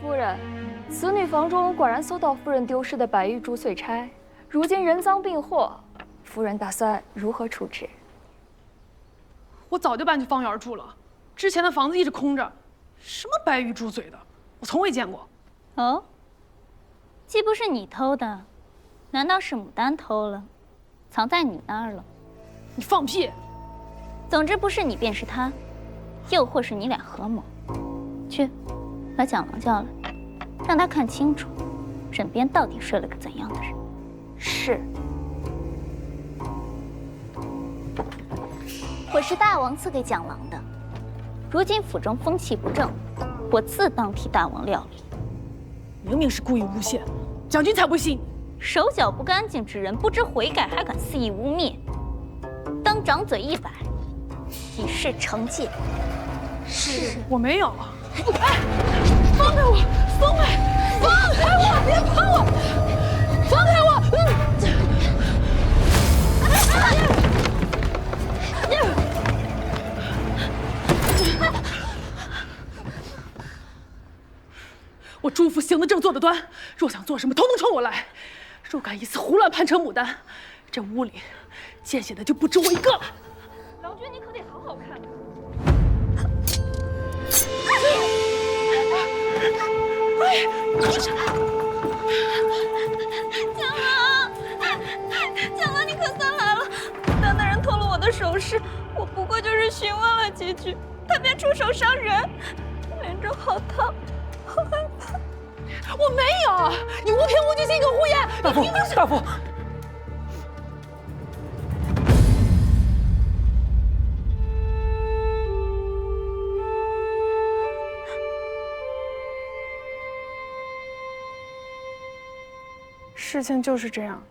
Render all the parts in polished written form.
夫人，此女房中果然搜到夫人丢失的白玉珠碎钗，如今人赃并获，夫人打算如何处置？我早就搬去方圆住了，之前的房子一直空着，什么白玉珠嘴的，我从未见过。哦，既不是你偷的，难道是牡丹偷了，藏在你那儿了？你放屁！总之不是你便是他，又或是你俩合谋。去，把蒋郎叫来，让他看清楚，枕边到底睡了个怎样的人。是。我是大王赐给蒋郎的，如今府中风气不正，我自当替大王料理。明明是故意诬陷，蒋军才不信。手脚不干净之人，不知悔改，还敢肆意污蔑，当掌嘴100，以示惩戒。是，我没有。哎，放开我！松开！放开我！别碰我！放开我！我朱府行得正，坐得端，若想做什么，统统冲我来。若敢一次胡乱攀扯牡丹，这屋里见血的就不止我一个了。郎君，你可得好好看。蒋郎，你可算来了！牡丹的人偷了我的首饰，我不过就是询问了几句，他便出手伤人，连着好烫，好害怕。我没有，你无凭无据，信口胡言。大夫，大夫。事情就是这样，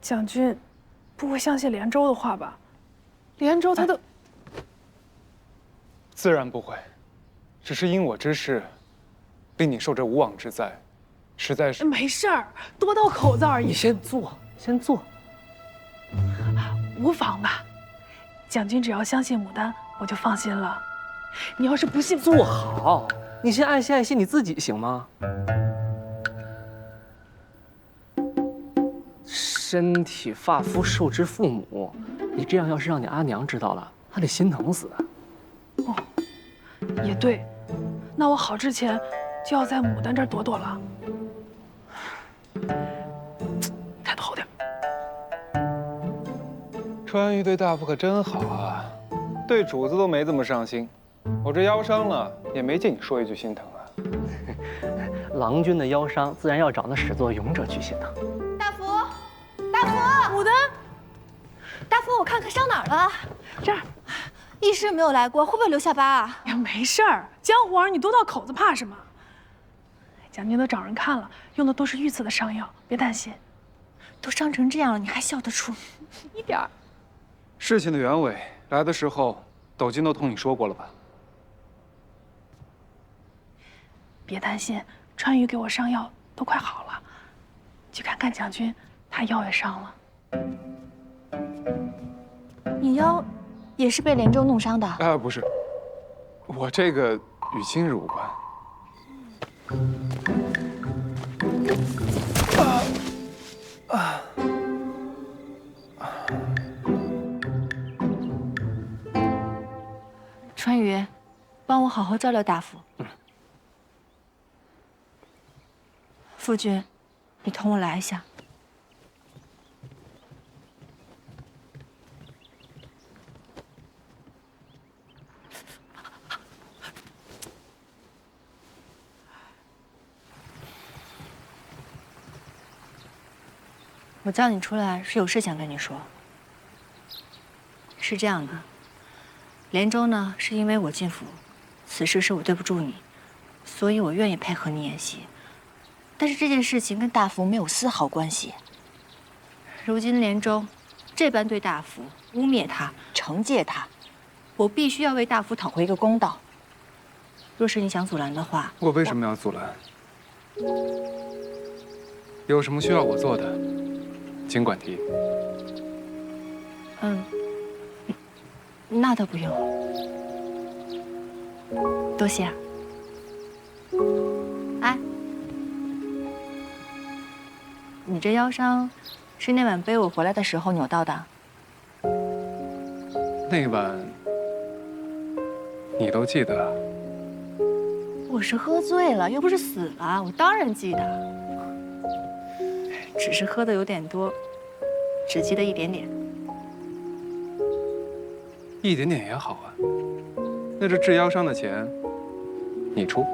蒋军不会相信连州的话吧？连州他都……自然不会，只是因我之事，令你受这无妄之灾，实在是……没事儿，多道口子而已。你先坐，先坐。无妨吧？蒋军只要相信牡丹，我就放心了。你要是不信，坐好，你先爱惜爱惜你自己行吗？身体发肤受之父母，你这样要是让你阿娘知道了，她得心疼死。哦，也对，那我好之前就要在牡丹这儿躲躲了。抬头点。川渝对大夫可真好啊，对主子都没这么上心。我这腰伤了，也没见你说一句心疼啊。郎君的腰伤，自然要找那始作俑者去心疼。牡丹，大夫，我看看伤哪儿了？这儿，医师没有来过，会不会留下疤啊？呀，没事儿，江湖儿女多道口子，怕什么？蒋军都找人看了，用的都是御赐的伤药，别担心。都伤成这样了，你还笑得出？一点儿。事情的原委，来的时候斗金都同你说过了吧？别担心，川渝给我上药都快好了。去看看蒋军，他腰也伤了。你腰也是被连州弄伤的？不是，我这个与今日无关。川渝，帮我好好照料大夫。夫君，你同我来一下。我叫你出来是有事想跟你说。是这样的，连州呢是因为我进府，此事是我对不住你，所以我愿意配合你演戏。但是这件事情跟大福没有丝毫关系。如今连州这般对大福污蔑他、惩戒他，我必须要为大福讨回一个公道。若是你想阻拦的话，我为什么要阻拦？有什么需要我做的，尽管提。那倒不用，多谢啊。你这腰伤，是那晚背我回来的时候扭到的？那晚你都记得？我是喝醉了，又不是死了，我当然记得。只是喝的有点多，只记得一点点。一点点也好啊。那这治腰伤的钱，你出。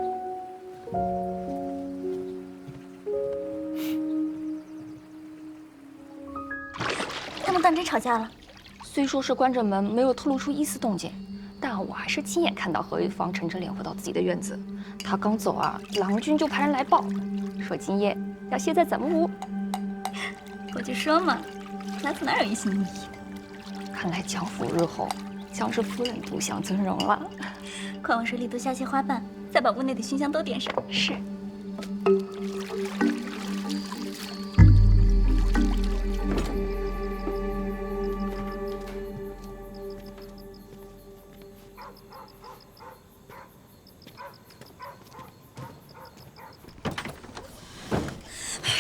他们当真吵架了？虽说是关着门，没有透露出一丝动静，但我还是亲眼看到何玉芳沉着脸回到自己的院子。他刚走啊，郎君就派人来报，说今夜要歇在咱们屋。我就说嘛，老子哪有一心一意的？看来蒋府日后将是夫人独享尊荣了。快往水里多下些花瓣，再把屋内的熏香都点上。是。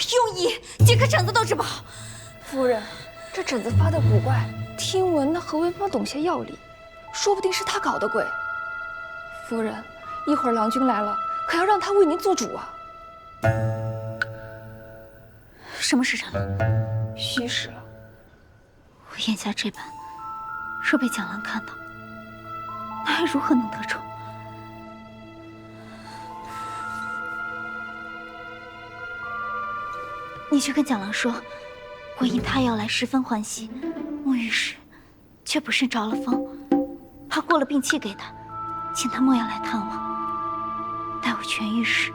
庸医，这颗疹子都治不好。夫人，这疹子发的古怪，听闻那何为芳懂些药理，说不定是他搞的鬼。夫人，一会儿郎君来了，可要让他为您做主啊。什么时辰了？戌时了。我眼下这般，若被蒋郎看到，那还如何能得宠？你去跟蒋郎说，我因他要来十分欢喜，沐浴时却不慎着了风，怕过了病气给他，请他莫要来探望。待我痊愈时，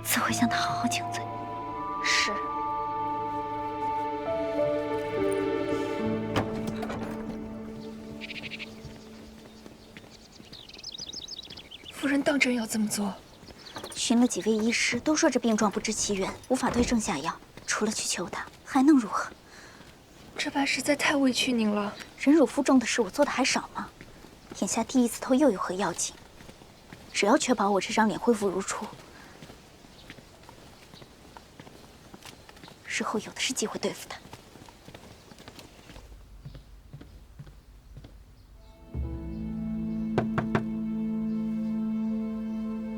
自会向他好好请罪。是。夫人当真要这么做？寻了几位医师，都说这病状不知其源，无法对症下药。除了去求他，还能如何？这般实在太委屈您了。忍辱负重的事，我做的还少吗？眼下第一次偷又有何要紧？只要确保我这张脸恢复如初，日后有的是机会对付他。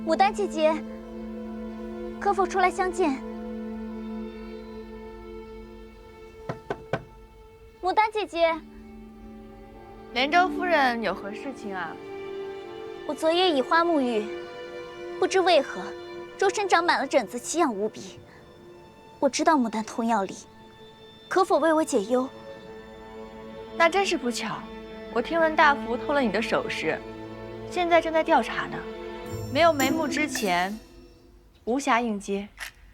牡丹姐姐，可否出来相见？牡丹姐姐，连州夫人有何事情啊？我昨夜以花沐浴，不知为何，周身长满了疹子，奇痒无比。我知道牡丹通药理，可否为我解忧？那真是不巧，我听闻大福偷了你的首饰，现在正在调查呢。没有眉目之前，无暇应接。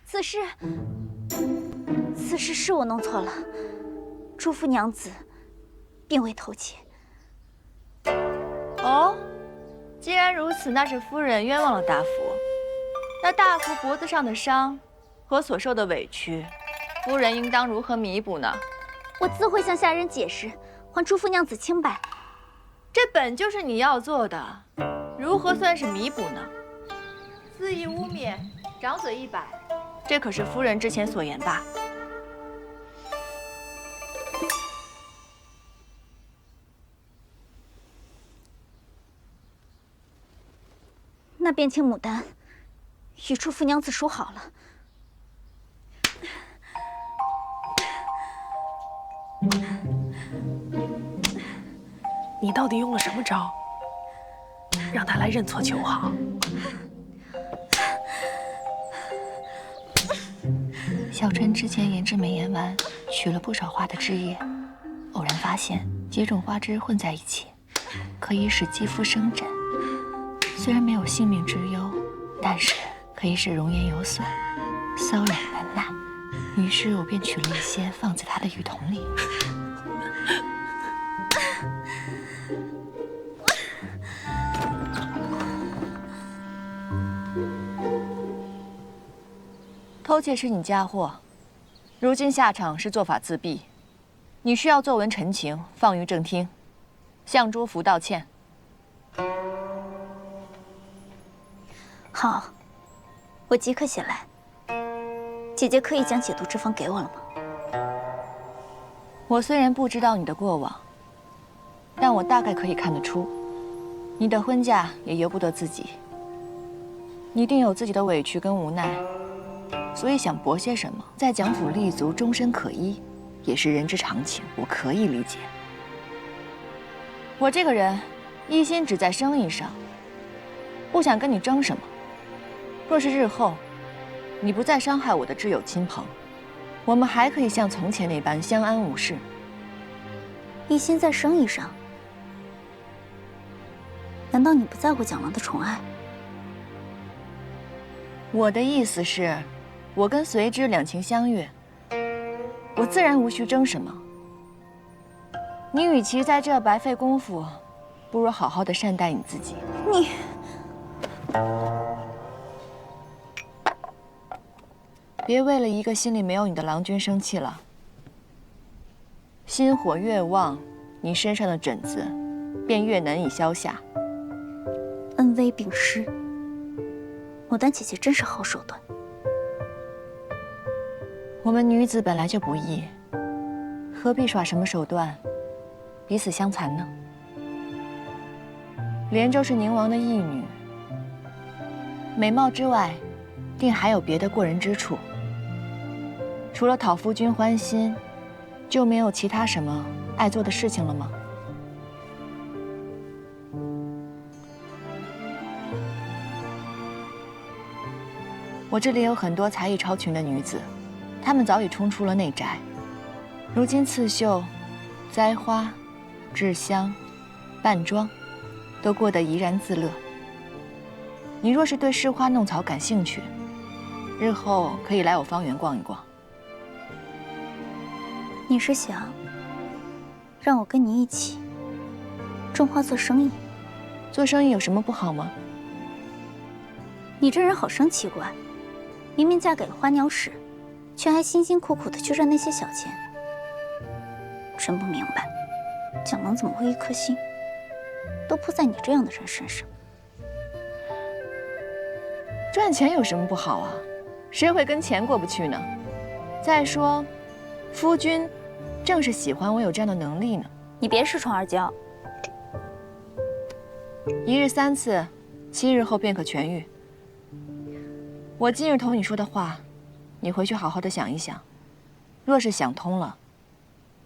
此事是我弄错了，朱夫娘子并未偷窃。哦，既然如此，那是夫人冤枉了大福。那大福脖子上的伤和所受的委屈，夫人应当如何弥补呢？我自会向下人解释，还朱夫娘子清白。这本就是你要做的，如何算是弥补呢？肆意污蔑，掌嘴一摆，这可是夫人之前所言吧？那便请牡丹与朱夫娘子说好了。你到底用了什么招，让他来认错求好？小春之前研制美颜丸，取了不少花的汁液，偶然发现几种花枝混在一起，可以使肌肤生疹。虽然没有性命之忧，但是可以使容颜有损，瘙痒难耐。于是我便取了一些放在他的浴桶里。偷窃是你家伙，如今下场是做法自毙，你需要作文陈情，放于正厅，向朱福道歉。好，我即刻写来。姐姐可以将解毒之方给我了吗？我虽然不知道你的过往，但我大概可以看得出，你的婚嫁也由不得自己。你一定有自己的委屈跟无奈，所以想搏些什么，在蒋府立足，终身可依，也是人之常情，我可以理解。我这个人一心只在生意上，不想跟你争什么。若是日后你不再伤害我的挚友亲朋，我们还可以像从前那般相安无事。一心在生意上，难道你不在乎蒋郎的宠爱？我的意思是，我跟随之两情相悦，我自然无需争什么。你与其在这白费功夫，不如好好的善待你自己。你，别为了一个心里没有你的郎君生气了。心火越旺，你身上的疹子便越难以消下。恩威并施，牡丹姐姐真是好手段。我们女子本来就不易，何必耍什么手段，彼此相残呢？连州是宁王的义女，美貌之外，定还有别的过人之处。除了讨夫君欢心，就没有其他什么爱做的事情了吗？我这里有很多才艺超群的女子，她们早已冲出了内宅，如今刺绣、栽花、制香、扮妆，都过得怡然自乐。你若是对诗花弄草感兴趣，日后可以来我芳园逛一逛。你是想让我跟你一起种花做生意？做生意有什么不好吗？你这人好生奇怪，明明嫁给了花鸟使，却还辛辛苦苦的去赚那些小钱。真不明白，蒋郎怎么会一颗心都扑在你这样的人身上？赚钱有什么不好啊？谁会跟钱过不去呢？再说，夫君正是喜欢我有这样的能力呢。你别恃宠而骄。一日3次，7日后便可痊愈。我今日同你说的话，你回去好好的想一想。若是想通了，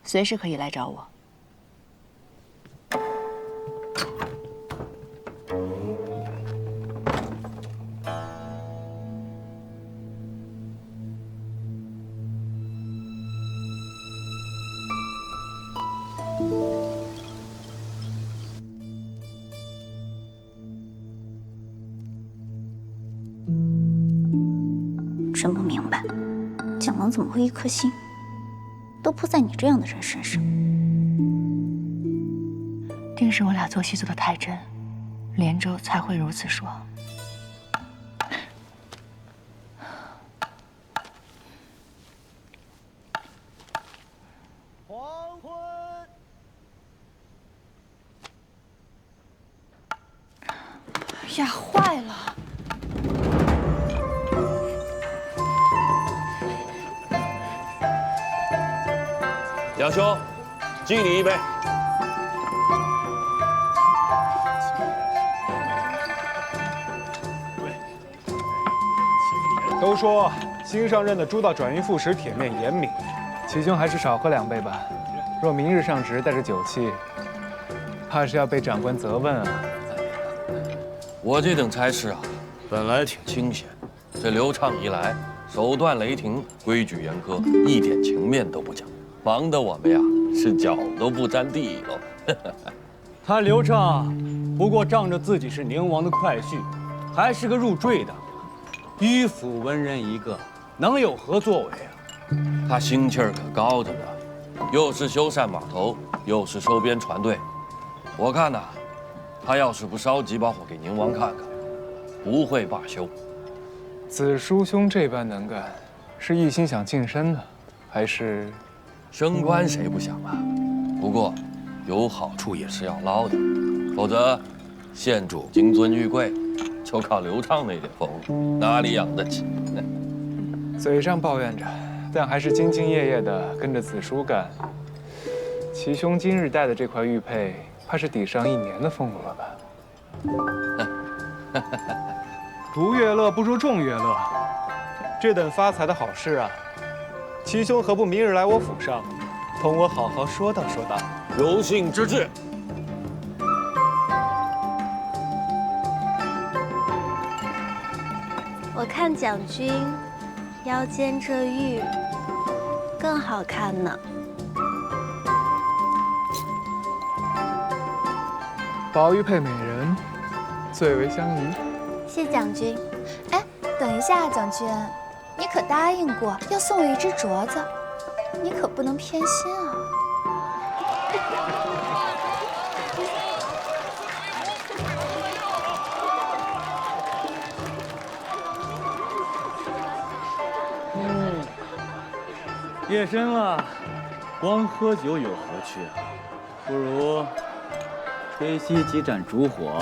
随时可以来找我。真不明白，蒋郎怎么会一颗心都扑在你这样的人身上？定是我俩做戏做得太真，连州才会如此说。黄昏。呀，坏了！梁兄，敬你一杯。都说新上任的朱道转运副使铁面严明，齐兄还是少喝2杯吧。若明日上职带着酒气，怕是要被长官责问啊。我这等差事啊，本来挺清闲，这刘畅一来，手段雷霆，规矩严苛，一点情面都不讲，忙得我们呀是脚都不沾地喽。他刘畅不过仗着自己是宁王的快婿，还是个入赘的，迂腐文人一个，能有何作为啊？他心气儿可高着呢，又是修缮码头，又是收编船队。我看呐，他要是不烧几把火给宁王看看，不会罢休。子叔兄这般能干，是一心想晋升呢，还是？升官谁不想啊？不过，有好处也是要捞的，否则，县主金尊玉贵，就靠刘畅那点风，哪里养得起？嘴上抱怨着，但还是兢兢业业地跟着子叔干。齐兄今日戴的这块玉佩，怕是抵上1年的俸禄了吧？逐月乐不如众月乐，这等发财的好事啊，齐兄何不明日来我府上，同我好好说道说道？有幸之至。我看蒋军腰间这玉更好看呢。宝玉配美人，最为相宜。谢蒋军。哎，等一下，蒋军，你可答应过要送我一只镯子，你可不能偏心啊。夜深了，光喝酒有何趣啊？不如吹熄几盏烛火。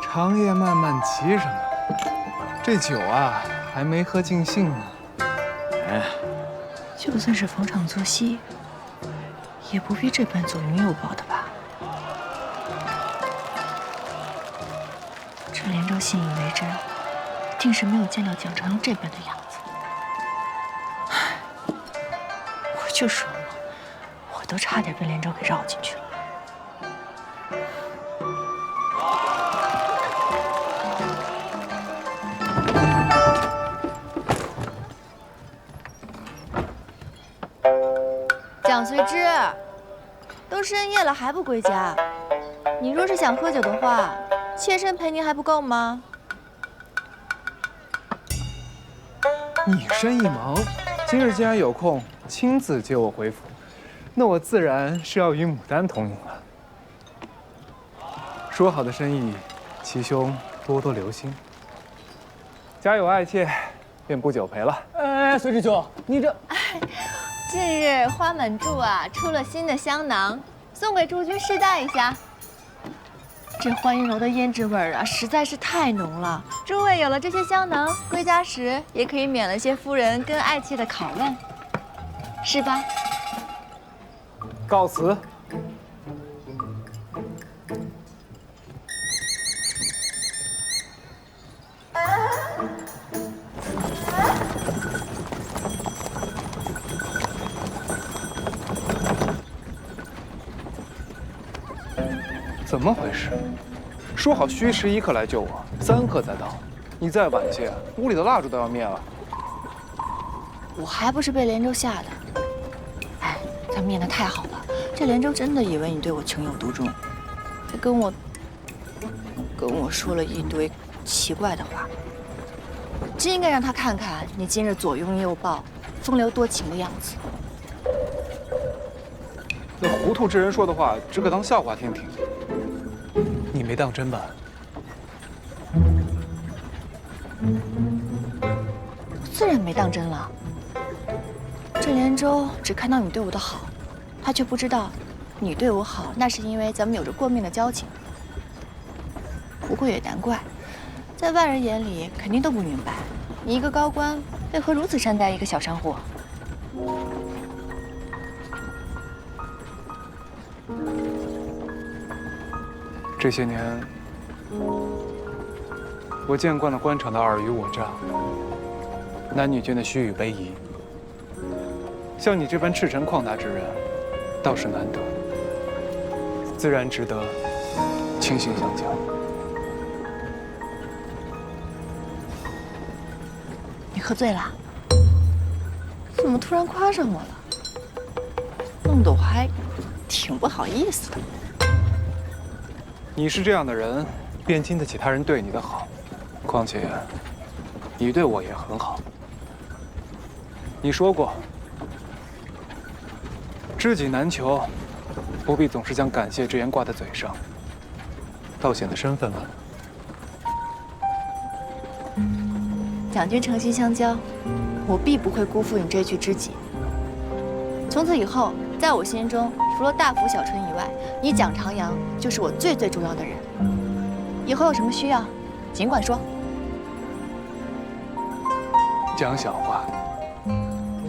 长夜漫漫骑什么？这酒啊，还没喝尽兴呢。哎，就算是逢场作戏，也不必这般左拥右抱的吧？这连州信以为真，定是没有见到蒋长阳这般的样子。唉，我就说嘛，我都差点被连州给绕进去了。蒋随之，都深夜了还不归家？你若是想喝酒的话，妾身陪您还不够吗？你生意忙，今日既然有空亲自接我回府，那我自然是要与牡丹同饮了。说好的生意，齐兄多多留心。家有爱妾，便不久陪了。哎，随之兄，你这……近日花满柱啊出了新的香囊，送给诸君试戴一下。这欢迎楼的胭脂味儿啊，实在是太浓了。诸位有了这些香囊，归家时也可以免了些夫人跟爱妾的拷问，是吧？告辞。怎么回事？说好虚时1刻来救我，3刻再到。你再晚些，屋里的蜡烛都要灭了。我还不是被连州吓的。哎，他面的太好了，这连州真的以为你对我情有独钟，还跟我说了一堆奇怪的话。真应该让他看看你今日左拥右抱、风流多情的样子。那糊涂之人说的话，只可当笑话听听。你没当真吧？自然没当真了。这连州只看到你对我的好，他却不知道你对我好，那是因为咱们有着过命的交情。不过也难怪，在外人眼里肯定都不明白，你一个高官为何如此善待一个小商户。这些年，我见惯了官场的尔虞我诈，男女间的虚与委蛇。像你这般赤诚旷达之人，倒是难得，自然值得倾心相交。你喝醉了？怎么突然夸上我了？弄得我还挺不好意思的。你是这样的人，便经得起他人对你的好。况且，你对我也很好。你说过，知己难求，不必总是将感谢之言挂在嘴上，倒显得生分了。蒋军诚心相交，我必不会辜负你这句知己。从此以后，在我心中，除了大福小春以外，你蒋长阳就是我最重要的人。以后有什么需要，尽管说。讲小话，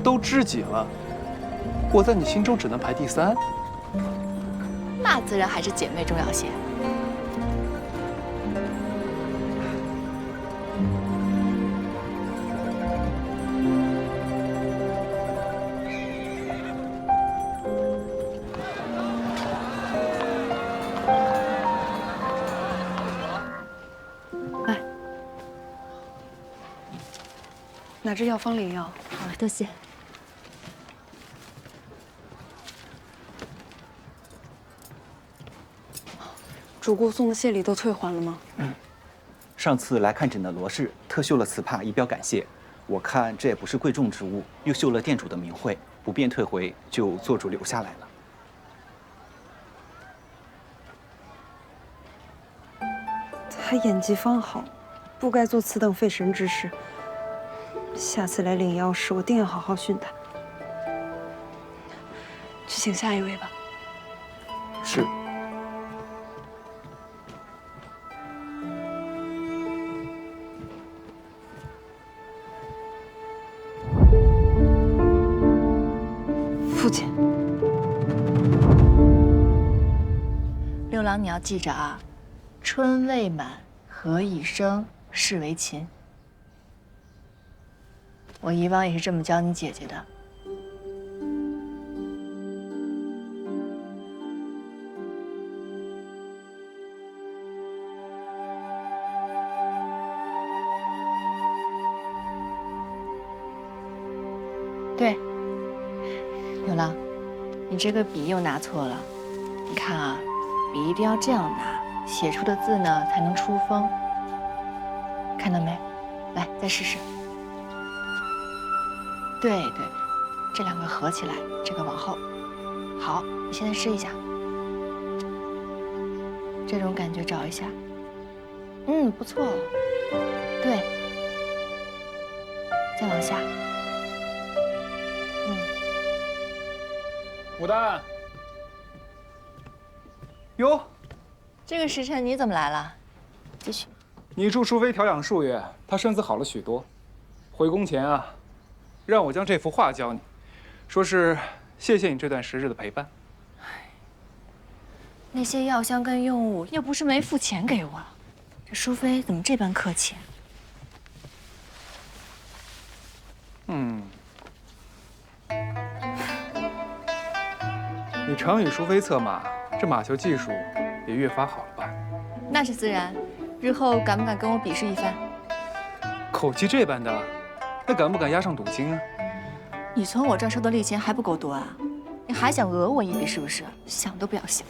都知己了，我在你心中只能排第3。那自然还是姐妹重要些。哪支药方领药？好，多谢。主顾送的谢礼都退还了吗？上次来看诊的罗氏特绣了此帕以表感谢，我看这也不是贵重之物，又绣了店主的名讳，不便退回，就做主留下来了。他演技方好，不该做此等费神之事。下次来领药时，我定要好好训他。去请下一位吧。是。父亲，六郎，你要记着啊，春未满，何以生？是为勤。我以往也是这么教你姐姐的。对，六郎，你这个笔又拿错了。你看啊，笔一定要这样拿，写出的字呢才能出风。看到没？来，再试试。对对，这两个合起来，这个往后。好，你现在试一下，这种感觉找一下。不错。对，再往下。牡丹。哟，这个时辰你怎么来了？继续。你助淑妃调养数月，她身子好了许多。回宫前啊，让我将这幅画交你，说是谢谢你这段时日的陪伴。那些药箱跟用物又不是没付钱给我，这淑妃怎么这般客气？你常与淑妃策马，这马球技术也越发好了吧？那是自然。日后敢不敢跟我比试一番？口气这般的，那敢不敢押上赌金啊？你从我这儿收的利钱还不够多啊？你还想讹我一笔是不是？想都不要想。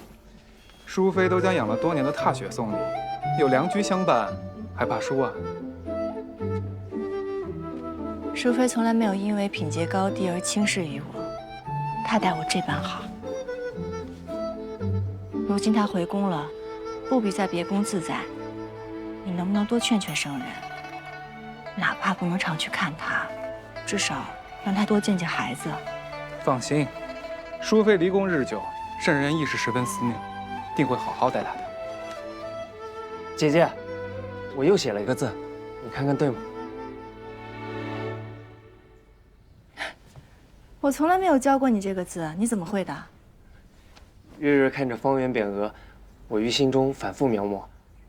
淑妃都将养了多年的踏雪送你，有良驹相伴，还怕输啊？淑妃从来没有因为品阶高低而轻视于我，她待我这般好。如今她回宫了，不比在别宫自在。你能不能多劝劝圣人？哪怕不能常去看她，至少让她多见见孩子。放心，淑妃离宫日久，圣人亦是十分思念，定会好好待她的。姐姐，我又写了一个字，你看看对吗？我从来没有教过你这个字，你怎么会的？日日看着方圆匾额，我于心中反复描摹，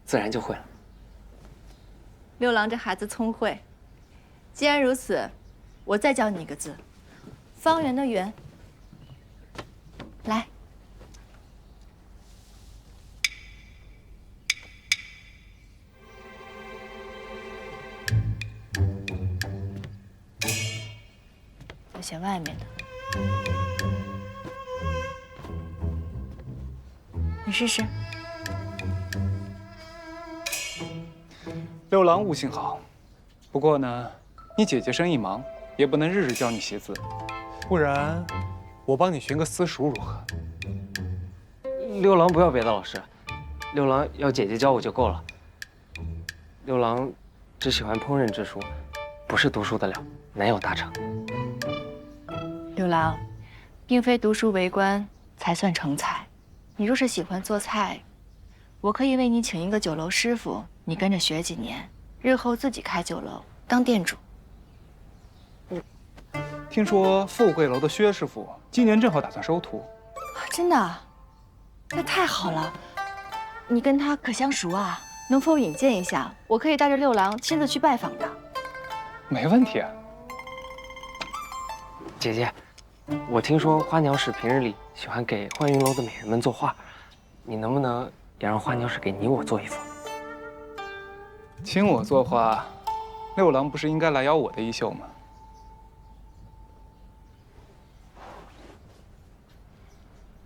自然就会了。六郎这孩子聪慧。既然如此，我再教你一个字，方圆的圆。来，我写外面的。你试试。六郎悟性好，不过呢，你姐姐生意忙，也不能日日教你习字，不然我帮你寻个私塾如何？六郎不要别的老师，六郎要姐姐教我就够了。六郎只喜欢烹饪之术，不是读书的料，难有大成。六郎，并非读书为官才算成才。你若是喜欢做菜，我可以为你请一个酒楼师傅，你跟着学几年，日后自己开酒楼当店主。听说富贵楼的薛师傅今年正好打算收徒。真的啊？那太好了。你跟他可相熟啊？能否引荐一下？我可以带着六郎亲自去拜访的。没问题啊。姐姐，我听说花鸟使平日里喜欢给幻云楼的美人们作画，你能不能也让花鸟使给你我做一幅？请我作画，六郎不是应该来邀我的衣袖吗？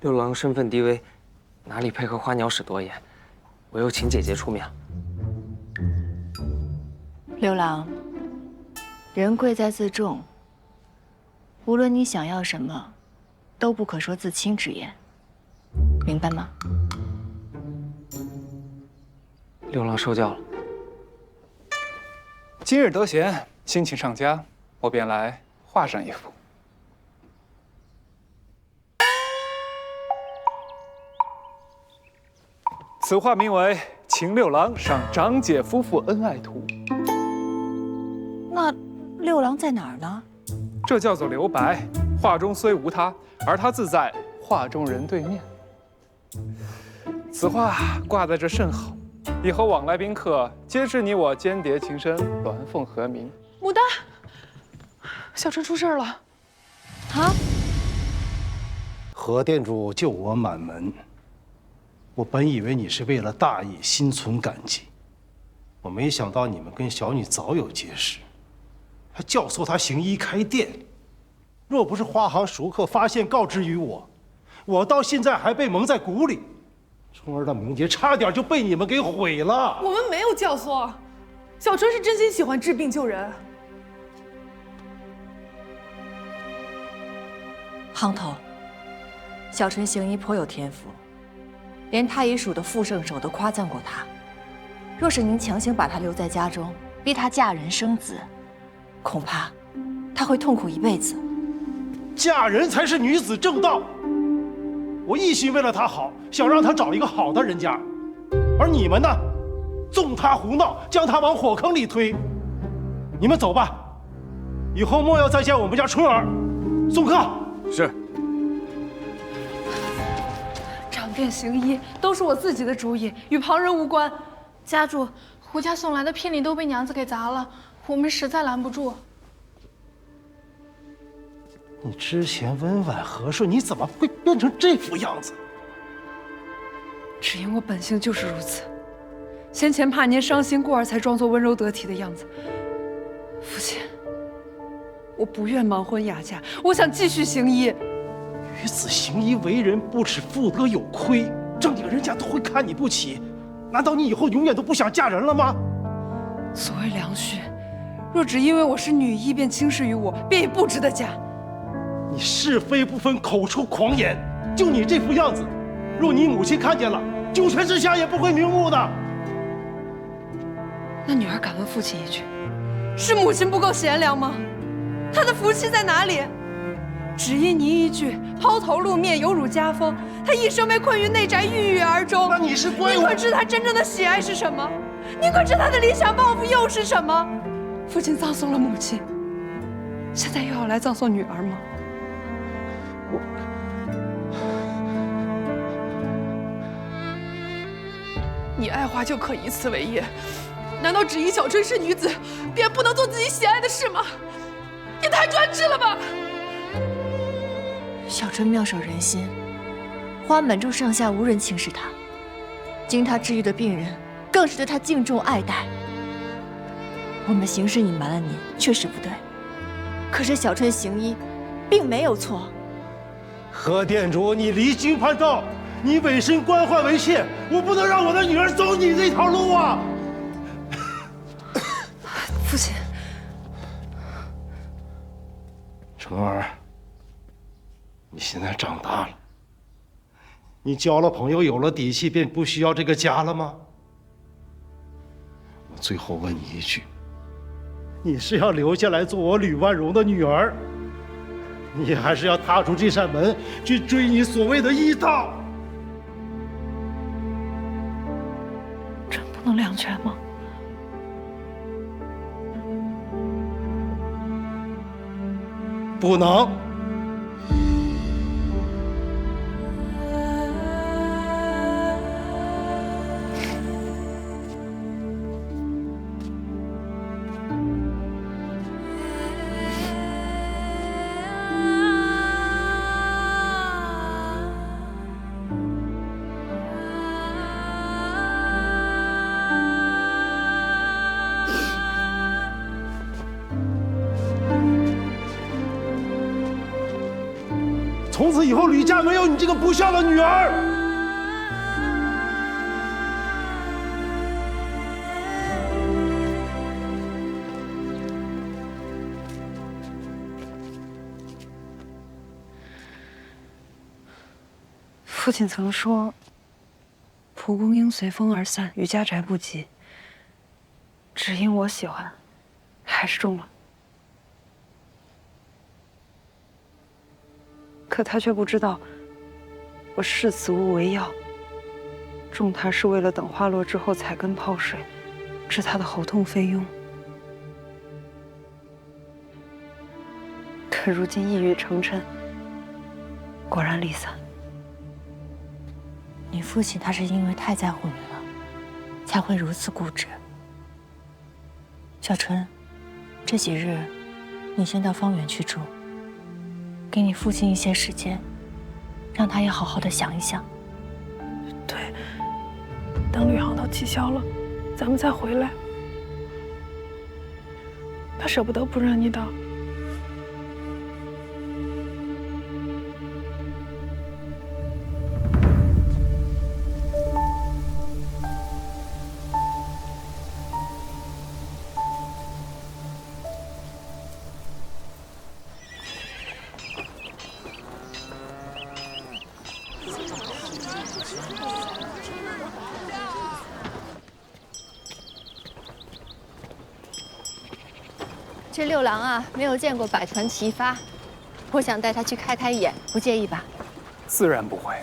六郎身份低微，哪里配合花鸟使多言？唯有请姐姐出面。六郎，人贵在自重，无论你想要什么，都不可说自轻之言，明白吗？六郎受教了。今日得闲，心情上佳，我便来画上一幅。此画名为《秦六郎赏长姐夫妇恩爱图》。那六郎在哪儿呢？这叫做留白，画中虽无他，而他自在画中人对面。此画挂在这甚好，以后往来宾客皆知你我间谍情深，鸾凤和鸣。牡丹，小春出事了。啊！何店主救我满门，我本以为你是为了大义心存感激，我没想到你们跟小女早有结识，还教唆她行医开店。若不是花行熟客发现告知于我，我到现在还被蒙在鼓里，春儿的名节差点就被你们给毁了。我们没有教唆，小春是真心喜欢治病救人。行头，小春行医颇有天赋，连太医署的副圣手都夸赞过他。若是您强行把她留在家中，逼她嫁人生子，恐怕她会痛苦一辈子。嫁人才是女子正道。我一心为了她好，想让她找一个好的人家，而你们呢，纵她胡闹，将她往火坑里推。你们走吧，以后莫要再见我们家春儿。送客。是。长店行医都是我自己的主意，与旁人无关。家主，胡家送来的聘礼都被娘子给砸了，我们实在拦不住。你之前温婉和顺，你怎么会变成这副样子？只因我本性就是如此，先前怕您伤心，故而才装作温柔得体的样子。父亲，我不愿盲婚哑嫁，我想继续行医。女子行医为人，不止妇德有亏，正经人家都会看你不起。难道你以后永远都不想嫁人了吗？所谓良婿，若只因为我是女医便轻视于我，便已不值得嫁。你是非不分，口出狂言，就你这副样子，若你母亲看见了，九泉之下也不会瞑目的。那女儿敢问父亲一句：是母亲不够贤良吗？她的福气在哪里？只因您一句抛头露面，有辱家风，她一生被困于内宅，郁郁而终。那你是怪我？您可知她真正的喜爱是什么？您可知她的理想抱负又是什么？父亲葬送了母亲，现在又要来葬送女儿吗？你爱花就可以此为业，难道只因小春是女子，便不能做自己喜爱的事吗？也太专制了吧！小春妙手仁心，花门中上下无人轻视她，经她治愈的病人更是对她敬重爱戴。我们行事隐瞒了您，确实不对。可是小春行医，并没有错。何店主，你离经叛道，你委身官宦为妾，我不能让我的女儿走你这条路啊！父亲，春儿，你现在长大了，你交了朋友，有了底气，便不需要这个家了吗？我最后问你一句，你是要留下来做我吕万荣的女儿，你还是要踏出这扇门去追你所谓的医道？真不能两全吗？不能。从此以后，吕家没有你这个不孝的女儿。父亲曾说：“蒲公英随风而散，与家宅不及。”只因我喜欢，还是种了。可他却不知道，我视此物为药，种它是为了等花落之后采根泡水，治他的喉痛肺痈。可如今一语成谶，果然离散。你父亲他是因为太在乎你了，才会如此固执。小春，这几日你先到方圆去住。给你父亲一些时间，让他也好好的想一想。对，等旅行都气消了，咱们再回来。他舍不得不认你的。这六郎啊，没有见过百团齐发，我想带他去开开眼，不介意吧？自然不会。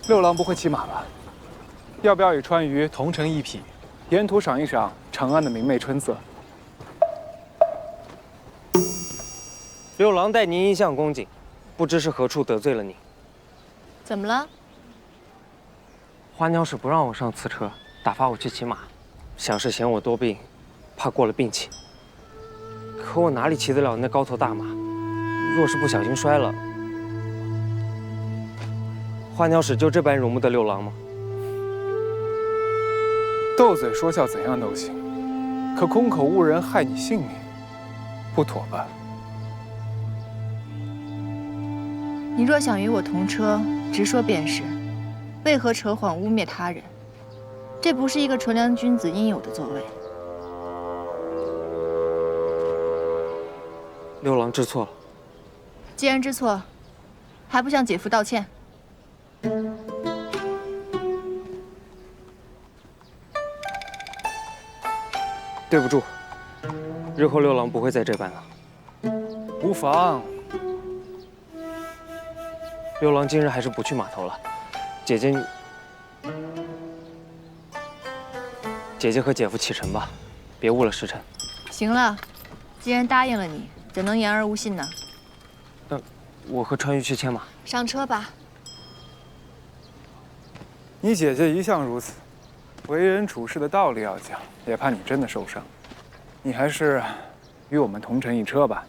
六郎不会骑马吧？要不要与川渝同乘一匹，沿途赏一赏长安的明媚春色？六郎待您一向恭敬，不知是何处得罪了您。怎么了？花鸟使不让我上此车，打发我去骑马，想是嫌我多病，怕过了病气。可我哪里骑得了那高头大马？若是不小心摔了，花鸟使就这般容不得六郎吗？斗嘴说笑怎样都行，可空口误人害你性命，不妥吧？你若想与我同车，直说便是，为何扯谎污蔑他人？这不是一个纯良君子应有的作为。六郎知错了。既然知错，还不向姐夫道歉？对不住，日后六郎不会再这般了。无妨。六郎今日还是不去码头了，姐姐和姐夫启程吧，别误了时辰。行了，既然答应了你，怎能言而无信呢？那我和川渝去牵马。上车吧。你姐姐一向如此，为人处事的道理要讲，也怕你真的受伤。你还是与我们同乘一车吧。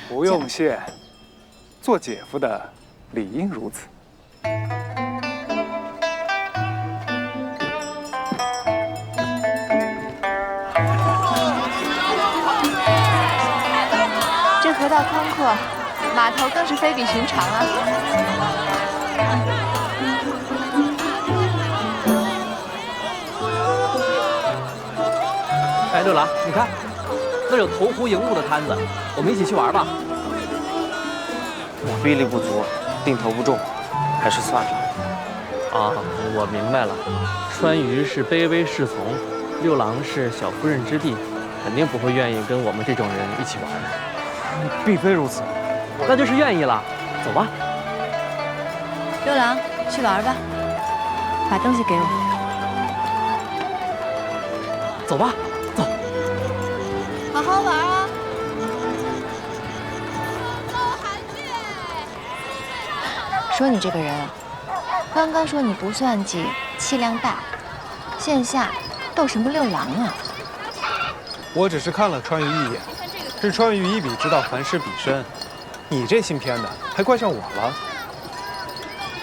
不用谢，做姐夫的理应如此。这河道宽阔，码头更是非比寻常啊！哎，六郎，你看，那有投壶迎雾的摊子，我们一起去玩吧。我臂力不足，定投不中，还是算了。啊，我明白了，川渝是卑微侍从，六郎是小夫人之弟，肯定不会愿意跟我们这种人一起玩的。并非如此，那就是愿意了。走吧。六郎，去玩吧，把东西给我。走吧，走。好好玩啊！说你这个人啊，刚刚说你不算计，气量大，线下斗什么六郎啊？我只是看了川渝一眼，是川渝一比知道凡事比深，你这姓偏的还怪上我了。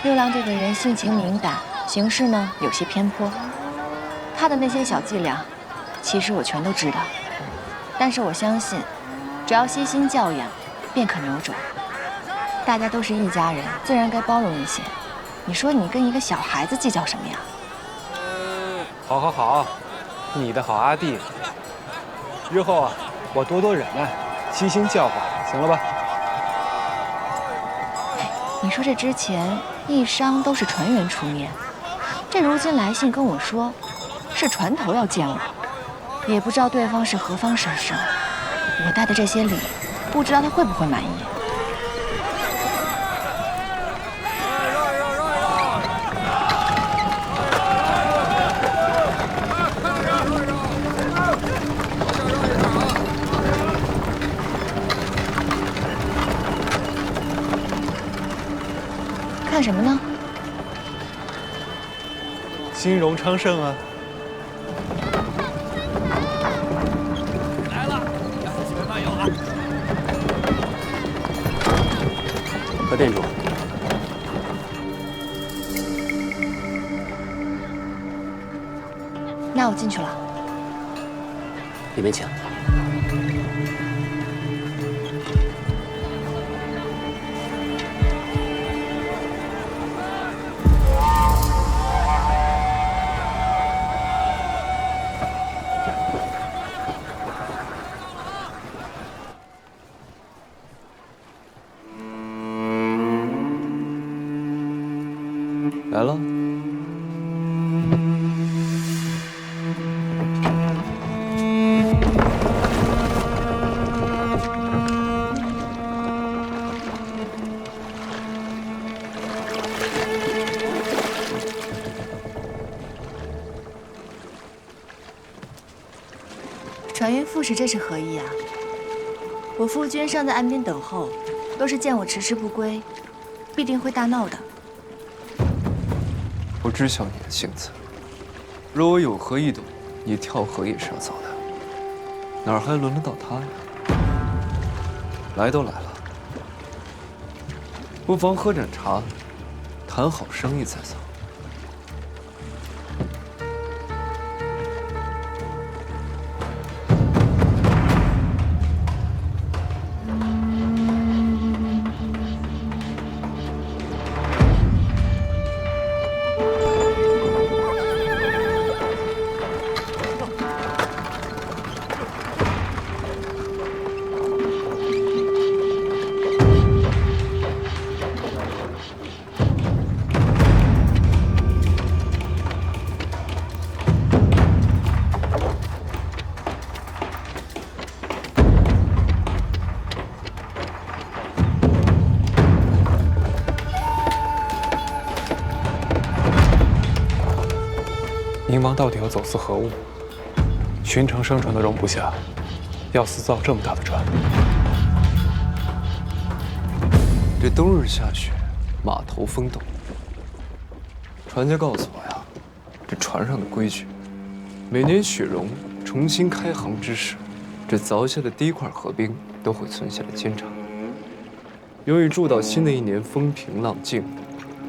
六郎这个人性情敏感，行事呢有些偏颇，他的那些小伎俩，其实我全都知道。但是我相信，只要悉心教养，便可扭转。大家都是一家人，自然该包容一些。你说你跟一个小孩子计较什么呀？好，好，好，你的好阿弟。日后啊，我多多忍耐，悉心教化，行了吧？你说这之前一商都是船员出面，这如今来信跟我说，是船头要见我，也不知道对方是何方神圣。我带的这些礼，不知道他会不会满意。看什么呢？兴荣昌盛啊！来了，几位饭友啊！何店主，那我进去了。里面请。来了。船员副使这是何意啊？我夫君尚在岸边等候，若是见我迟迟不归，必定会大闹的。我知晓你的性子，若我有何异动，你跳河也是要走的，哪儿还轮得到他呀？来都来了，不妨喝盏茶，谈好生意再走。宁王到底要走私何物？寻常商船都容不下，要私造这么大的船。这冬日下雪，码头风陡。船家告诉我呀，这船上的规矩，每年雪融重新开航之时，这凿下的第一块河冰都会存下来监察，用以祝祷新的一年风平浪静，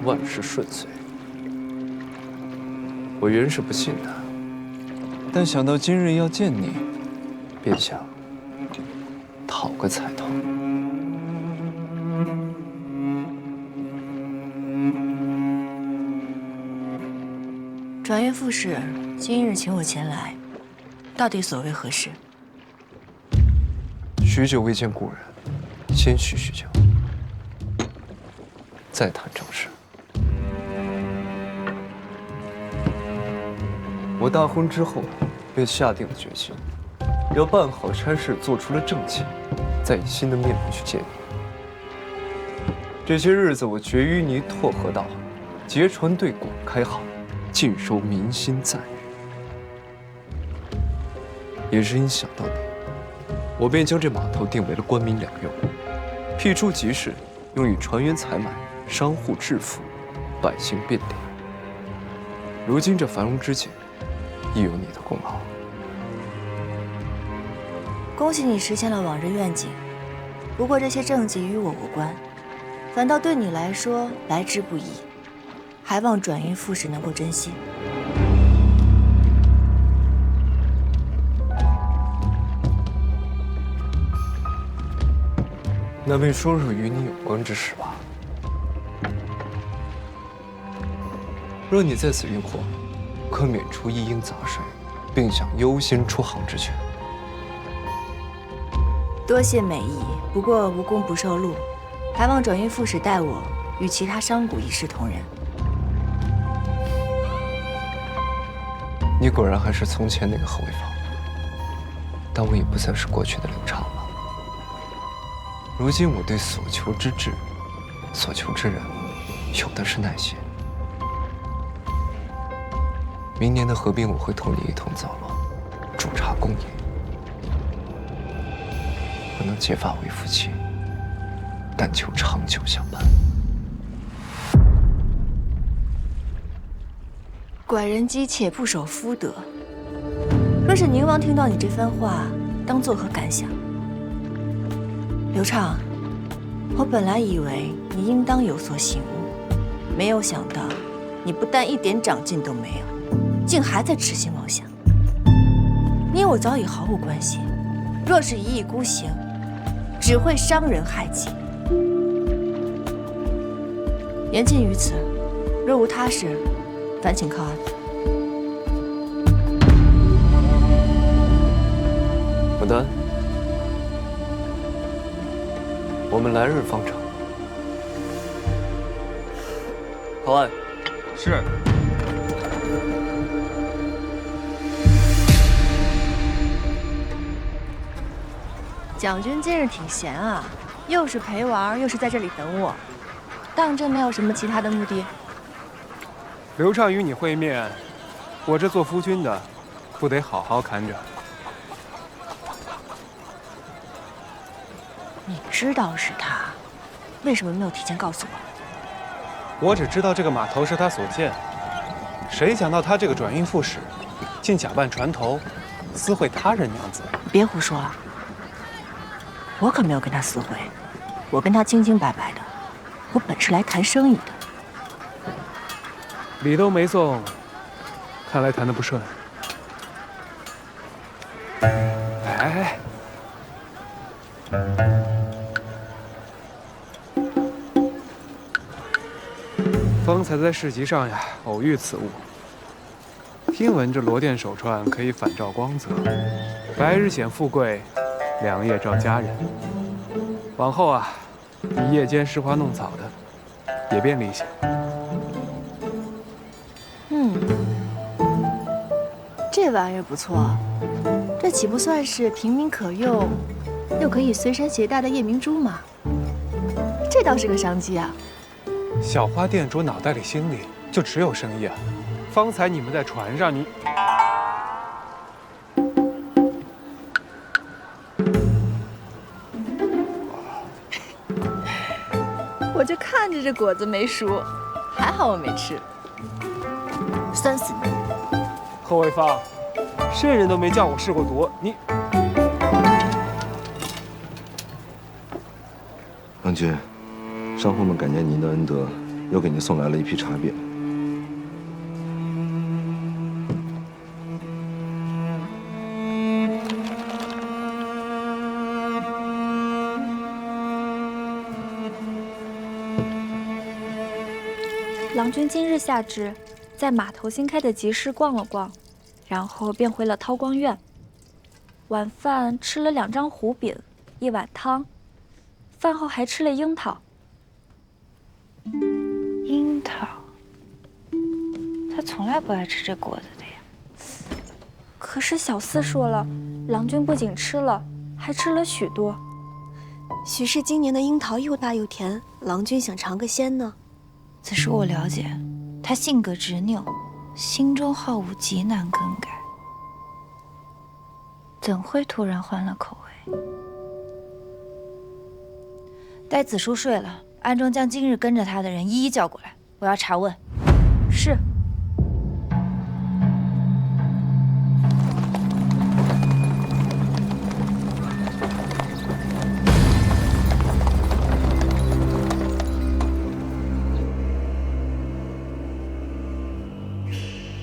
万事顺遂。我原是不信的，但想到今日要见你，便想讨个彩头。转员副使今日请我前来，到底所为何事？许久未见故人，先叙叙旧，再谈正事。我大婚之后，便下定了决心，要办好差事，做出了政绩，再以新的面目去见你。这些日子，我决于泥拓河道，截船对广开航，尽收民心赞誉。也是因想到你，我便将这码头定为了官民两用，辟出集市，用于船员采买、商户致富、百姓便利。如今这繁荣之景，亦有你的功劳。恭喜你实现了往日愿景，不过这些政绩与我无关，反倒对你来说来之不易，还望转运副使能够珍惜。那便说说与你有关之事吧。若你在此运货，可免除一应杂税，并享优先出航之权。多谢美意，不过无功不受禄，还望转运副使待我与其他商贾一视同仁。你果然还是从前那个何为芳，但我也不再是过去的刘畅了。如今我对所求之志、所求之人，有的是耐心。明年的合并，我会同你一同造落，煮茶共饮。不能结发为夫妻，但求长久相伴。寡人姬妾不守夫德。若是宁王听到你这番话，当作何感想？刘畅，我本来以为你应当有所醒悟，没有想到你不但一点长进都没有，竟还在痴心妄想。你我早已毫无关系，若是一意孤行，只会伤人害己。言尽于此，若无他事，烦请靠岸。牡丹，我们来日方长。靠岸。是。蒋军今日挺闲啊，又是陪玩，又是在这里等我，当真没有什么其他的目的？刘畅与你会面，我这做夫君的，不得好好看着。你知道是他，为什么没有提前告诉我？我只知道这个码头是他所建，谁想到他这个转运副使，竟假扮船头，私会他人娘子。别胡说了。我可没有跟他私会，我跟他清清白白的，我本是来谈生意的。礼都没送，看来谈得不顺。哎，方才在市集上呀，偶遇此物。听闻这罗甸手串可以反照光泽，白日显富贵，两夜照佳人。往后啊，你夜间拾花弄草的，也便利些。这玩意儿不错，这岂不算是平民可用，又可以随身携带的夜明珠吗？这倒是个商机啊！小花店主脑袋里心里就只有生意啊！方才你们在船上，你我就看着这果子没熟，还好我没吃，酸死你！何为芳，圣人都没叫我试过毒，你郎君，商户们感念您的恩德，又给您送来了一批茶饼。郎君今日下旨，在码头新开的集市逛了逛，然后便回了韬光院。晚饭吃了2张糊饼，1碗汤，饭后还吃了樱桃。樱桃，他从来不爱吃这果子的呀。可是小厮说了，郎君不仅吃了，还吃了许多。许是今年的樱桃又大又甜，郎君想尝个鲜呢。此事我了解，他性格执拗，心中好恶极难更改，怎会突然换了口味？待子书睡了，暗中将今日跟着他的人一一叫过来，我要查问。是。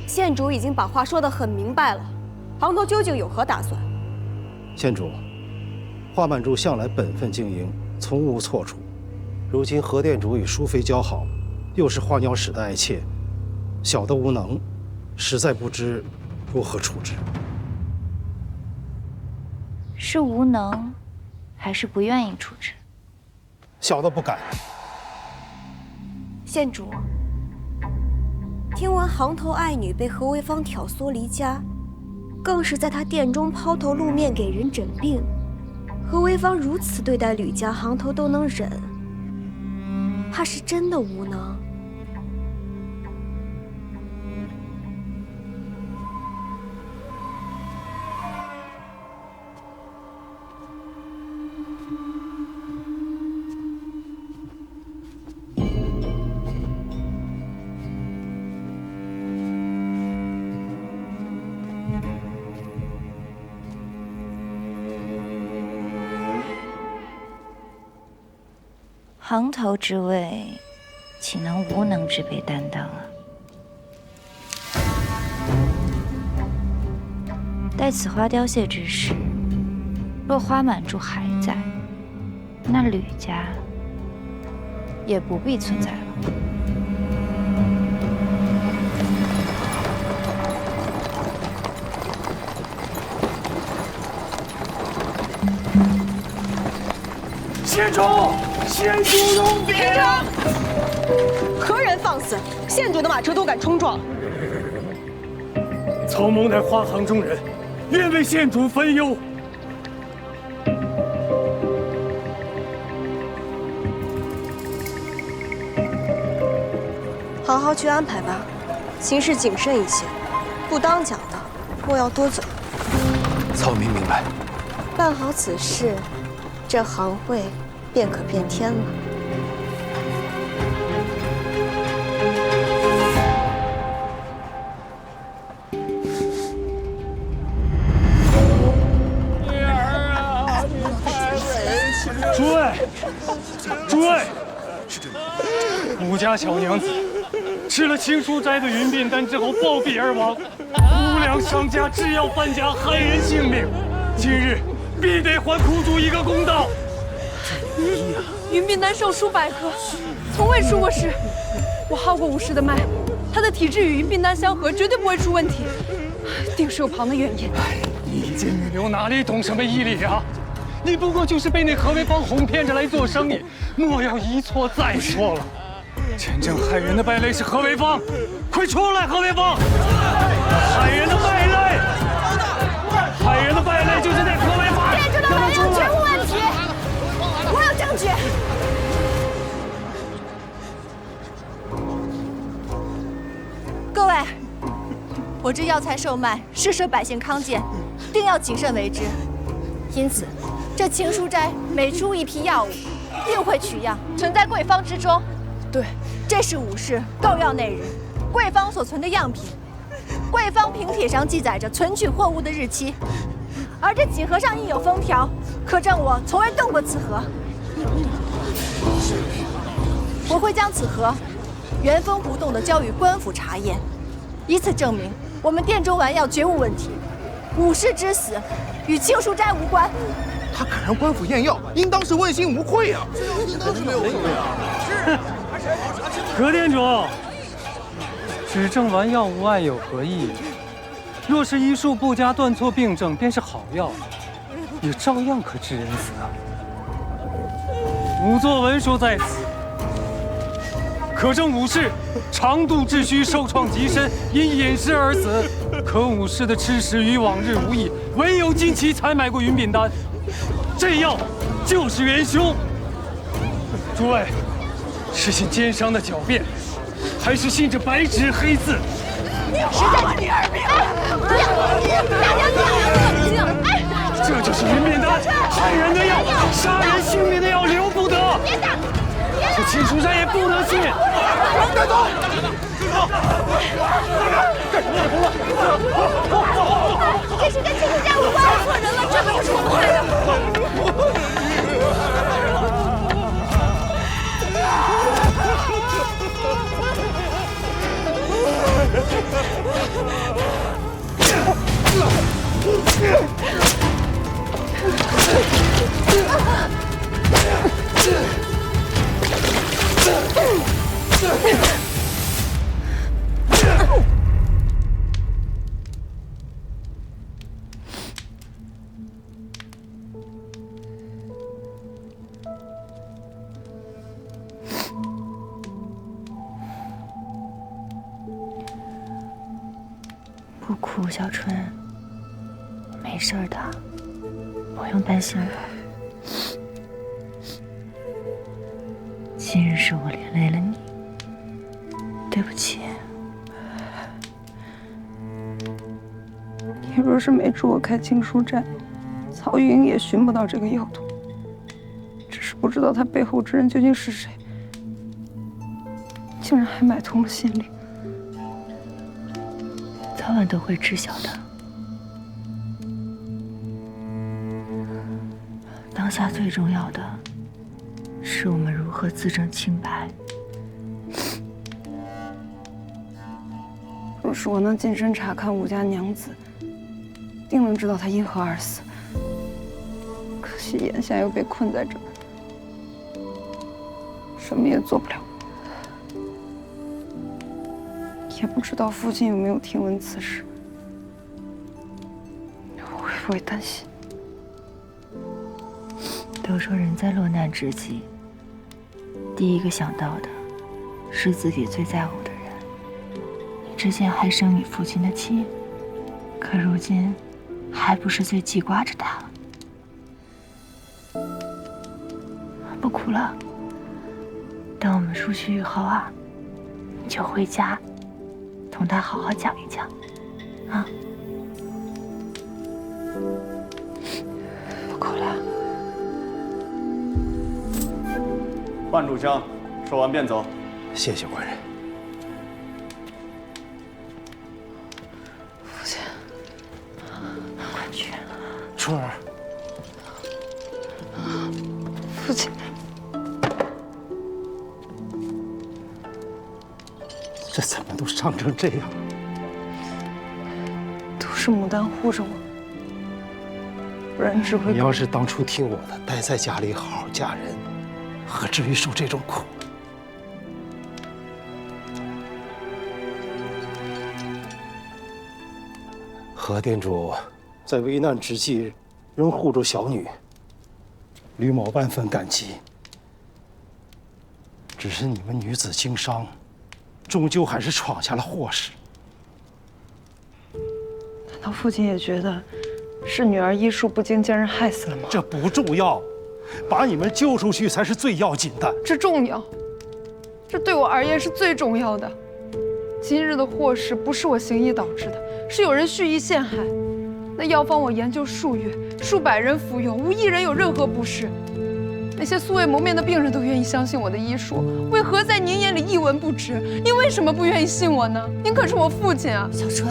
县主已经把话说得很明白了，行头究竟有何打算？县主，华满柱向来本分经营，从无错处。如今何店主与淑妃交好，又是花鸟使的爱妾，小的无能，实在不知如何处置。是无能，还是不愿意处置？小的不敢。县主，听闻行头爱女被何为芳挑唆离家，更是在他店中抛头露面给人诊病。何为芳如此对待吕家，行头都能忍，怕是真的无能。行头之位，岂能无能之辈担当啊？待此花凋谢之时，若花满柱还在，那吕家也不必存在了。县主，县主容禀！何人放肆？县主的马车都敢冲撞！曹某乃花行中人，愿为县主分忧。好好去安排吧，行事谨慎一些，不当讲的莫要多嘴。曹明明白。办好此事，这行会便可变天了。诸位，诸位，吾家小娘子吃了青书斋的云鬓丹之后暴毙而亡，无良商家制药贩家害人性命，今日必得还苦主一个公道。云鬓丹寿数百颗，从未出过事。我号过武士的脉，他的体质与云鬓丹相合，绝对不会出问题，定是有旁的原因。你一介女流哪里懂什么义理啊？你不过就是被那何为芳哄骗着来做生意，莫要一错再错了。真正害人的败类是何为芳，快出来！何为芳，害人的败类，害人的败类就是那何为芳。店主的买药绝无问题，我有证据。各位，我这药材售卖，是舍百姓康健，定要谨慎为之。因此，这青书斋每出一批药物，定会取样存在贵方之中。对，这是武士购药内人，贵方所存的样品，贵方凭帖上记载着存取货物的日期，而这锦盒上印有封条，可证我从未动过此盒。我会将此盒原封不动地交予官府查验，以此证明我们店中丸药绝无问题。武士之死与青书斋无关。他敢让官府验药，应当是问心无愧啊！何店主，只证丸药无碍有何意？若是医术不佳，断错病症，便是好药，也照样可致人死啊！仵作文书在此，可证武士长度致虚，受创极深，因饮食而死。可武士的吃食与往日无异，唯有近期采买过云鬓丹。这药就是元凶。诸位，是信奸商的狡辩，还是信着白纸黑字？实在把你耳鸣！这就是云面丹，害人的药，杀人性命的药留不得。别打！这秦书山也不能信。带走！这是跟秦书家无关，错人了，这不是我们害的。不哭，小春，没事的，不用担心我。今日是我连累了你，对不起。你若是没助我开青书寨，曹玉英也寻不到这个药桶。只是不知道他背后之人究竟是谁，竟然还买通了县令。早晚都会知晓的。当下最重要的是我们如何自证清白。若是我能近身查看武家娘子，定能知道她因何而死。可惜眼下又被困在这儿，什么也做不了。也不知道父亲有没有听闻此事，我会不会担心？都说人在落难之际，第一个想到的是自己最在乎的人。你之前还生你父亲的气，可如今还不是最记挂着他？不哭了，等我们出去以后啊，你就回家。同他好好讲一讲，啊！不哭了。万主香，说完便走。谢谢官人。父亲，快去。春儿，父亲。这怎么都伤成这样？都是牡丹护着我，不然只会……你要是当初听我的，待在家里好好嫁人，何至于受这种苦？何店主在危难之际仍护住小女，吕某万分感激。只是你们女子经商，终究还是闯下了祸事。难道父亲也觉得是女儿医术不精将人害死了吗？这不重要，把你们救出去才是最要紧的。这重要，这对我而言是最重要的。今日的祸事不是我行医导致的，是有人蓄意陷害。那药方我研究数月，数百人服用，无一人有任何不适。那些素未谋面的病人都愿意相信我的医术，为何在您眼里一文不值？您为什么不愿意信我呢？您可是我父亲啊！小春，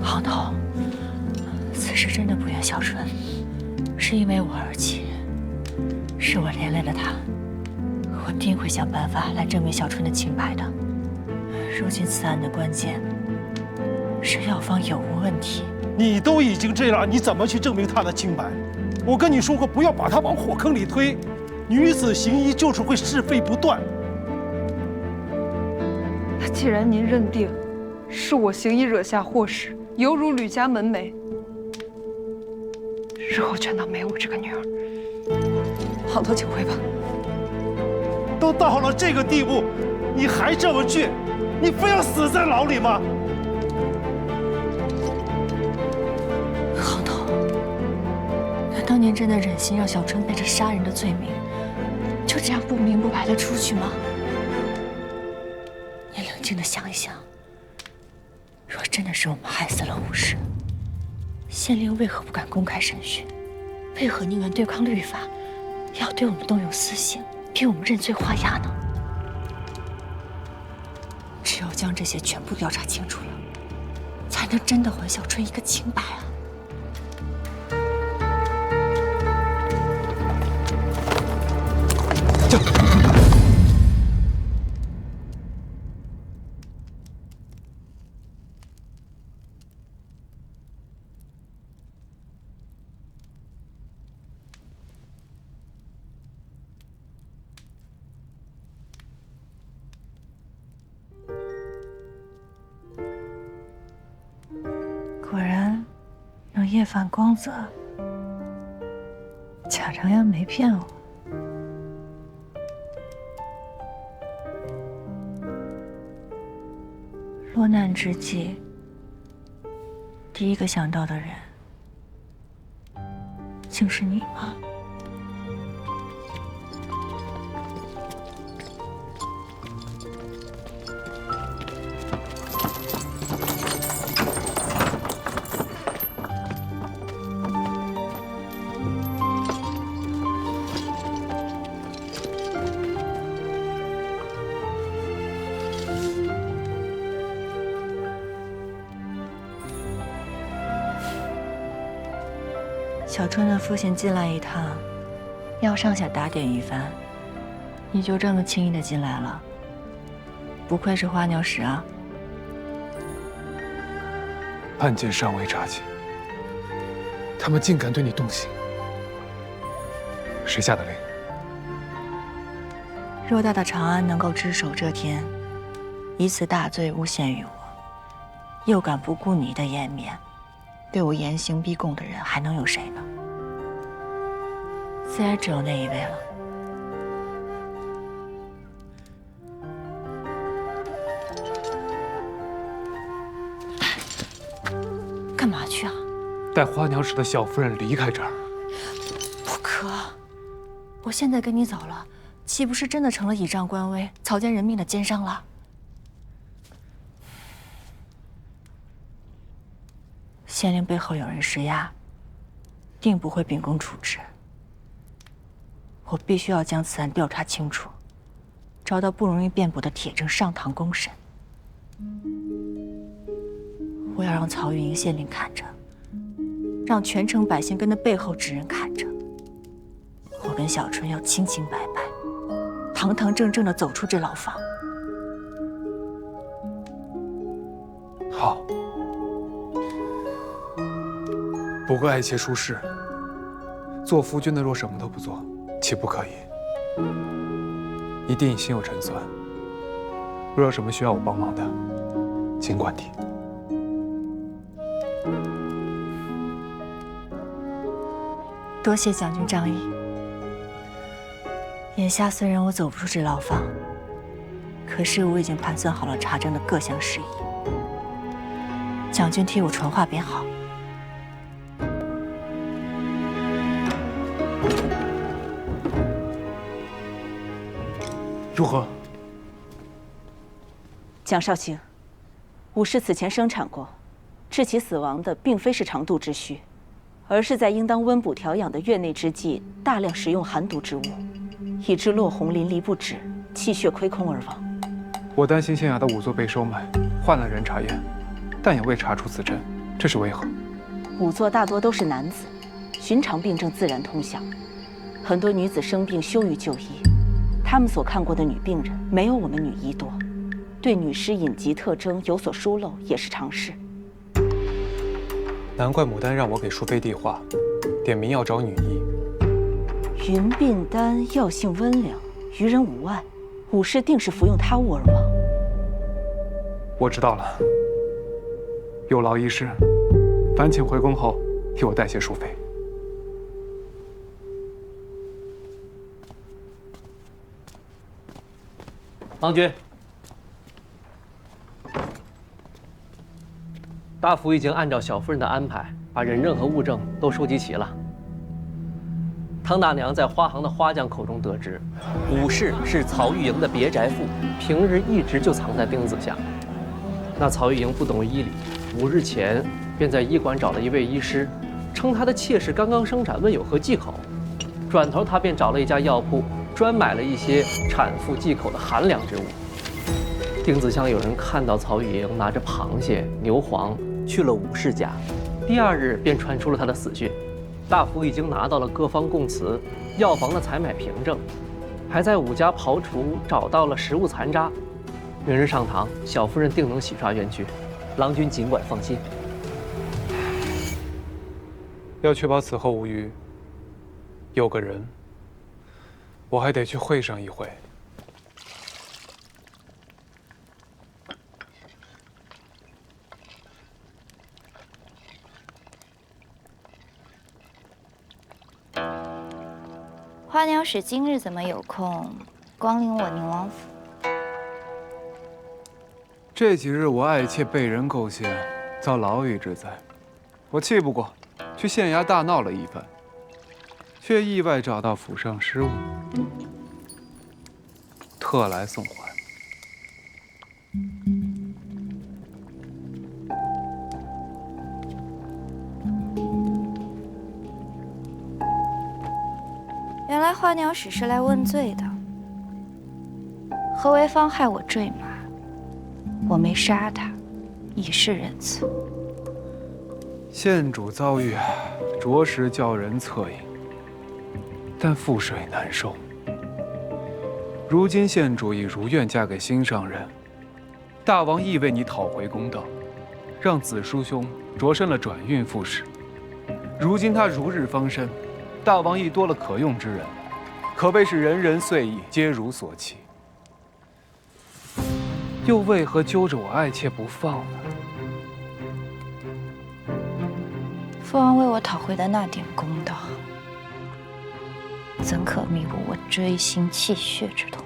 行头，此事真的不怨小春，是因为我而起，是我连累了他，我定会想办法来证明小春的清白的。如今此案的关键是药方有无问题。你都已经这样，你怎么去证明他的清白？我跟你说过，不要把他往火坑里推。女子行医就是会是非不断。那既然您认定是我行医惹下祸事，犹如吕家门楣，日后全当没我这个女儿。行头，请回吧。都到了这个地步，你还这么倔，你非要死在牢里吗？行头，难道您真的忍心让小春背着杀人的罪名，就这样不明不白的出去吗？你冷静的想一想，若真的是我们害死了武士，县令为何不敢公开审讯？为何宁愿对抗律法，也要对我们动用私刑，逼我们认罪画押呢？只有将这些全部调查清楚了，才能真的还小春一个清白啊！果然能夜反光泽，贾长阳没骗我。落难之际，第一个想到的人，竟是你吗？小春的父亲进来一趟，要上下打点一番，你就这么轻易的进来了？不愧是花鸟使啊！案件尚未查起，他们竟敢对你动刑，谁下的令？偌大的长安能够只手遮天，以此大罪诬陷于我，又敢不顾你的颜面，对我严刑逼供的人还能有谁呢？自然只有那一位了。干嘛去啊？带花鸟使的小夫人离开这儿。不可！我现在跟你走了，岂不是真的成了倚仗官威、草菅人命的奸商了？县令背后有人施压，定不会秉公处置。我必须要将此案调查清楚，找到不容易辩驳的铁证上堂公审。我要让曹云英县令看着，让全城百姓跟那背后之人看着。我跟小春要清清白白、堂堂正正的走出这牢房。好。不过爱妾出事，做夫君的若什么都不做，岂不可以？一定心有成算。若有什么需要我帮忙的，尽管提。多谢将军仗义。眼下虽然我走不出这牢房，可是我已经盘算好了查证的各项事宜。将军替我传话便好。如何？蒋少卿，武士此前生产过，致其死亡的并非是肠肚之虚，而是在应当温补调养的月内之际，大量食用寒毒之物，以致落红淋漓不止，气血亏空而亡。我担心县衙的仵作被收买，换了人查验，但也未查出此症，这是为何？仵作大多都是男子，寻常病症自然通晓，很多女子生病羞于就医。他们所看过的女病人，没有我们女医多，对女尸隐疾特征有所疏漏也是常事。难怪牡丹让我给淑妃递话，点名要找女医。云鬓丹药性温凉，于人无碍，武士定是服用他物而亡。我知道了，有劳医师，烦请回宫后替我带些淑妃。郎君，大夫已经按照小夫人的安排，把人证和物证都收集齐了。汤大娘在花行的花匠口中得知，武氏是曹玉莹的别宅妇，平日一直就藏在丁子下。那曹玉莹不懂医理，5日前便在医馆找了一位医师，称她的妾室刚刚生产，问有何忌口。转头他便找了一家药铺，专买了一些产妇忌口的寒凉之物。丁子乡有人看到曹玉莹拿着螃蟹、牛黄去了武氏家，第2日便传出了她的死讯。大夫已经拿到了各方供词、药房的采买凭证，还在武家刨除找到了食物残渣。明日上堂，小夫人定能洗刷冤屈，郎君尽管放心。要确保此后无虞，有个人，我还得去会上一会。花鸟使今日怎么有空光临我宁王府？这几日我爱妾被人构陷，遭牢狱之灾，我气不过，去县衙大闹了一番，却意外找到府上失物，特来送还。原来花鸟使是来问罪的。何为芳害我坠马，我没杀他，以示仁慈。县主遭遇，着实叫人恻隐，但覆水难收。如今县主已如愿嫁给心上人，大王亦为你讨回公道，让子叔兄着身了转运副使。如今他如日方升，大王亦多了可用之人，可谓是人人遂意，皆如所期。又为何揪着我爱妾不放呢？父王为我讨回的那点公道，怎可弥补我锥心泣血之痛？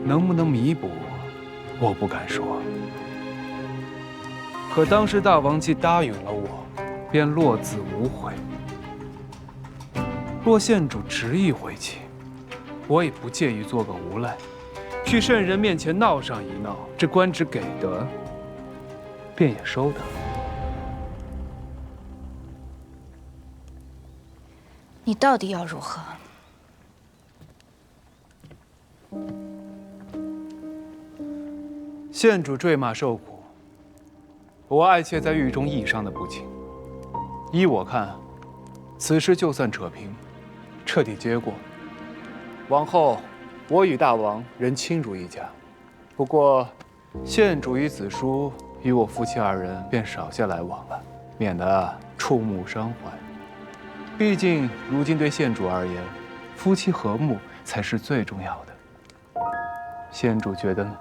能不能弥补，我不敢说。可当时大王既答应了我，便落子无悔。若县主执意回弃，我也不介意做个无赖，去圣人面前闹上一闹，这官职给得，便也收得。你到底要如何？县主坠马受苦，我爱妾在狱中亦伤得不轻。依我看，此事就算扯平，彻底结过。往后，我与大王仍亲如一家。不过，县主与子叔与我夫妻2人便少些来往了，免得触目伤怀。毕竟，如今对县主而言，夫妻和睦才是最重要的。县主觉得呢？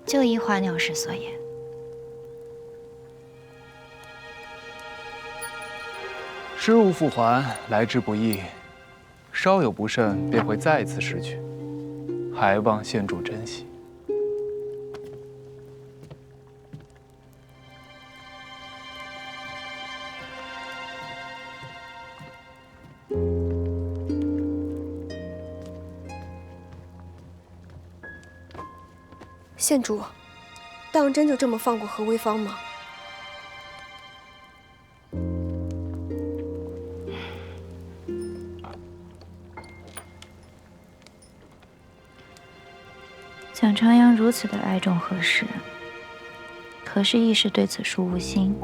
就依花鸟使所言，失物复还，来之不易，稍有不慎便会再次失去，还望县主珍惜。县主，当真就这么放过何为芳吗？蒋长阳如此的爱重何氏，可是亦是对子叔无心。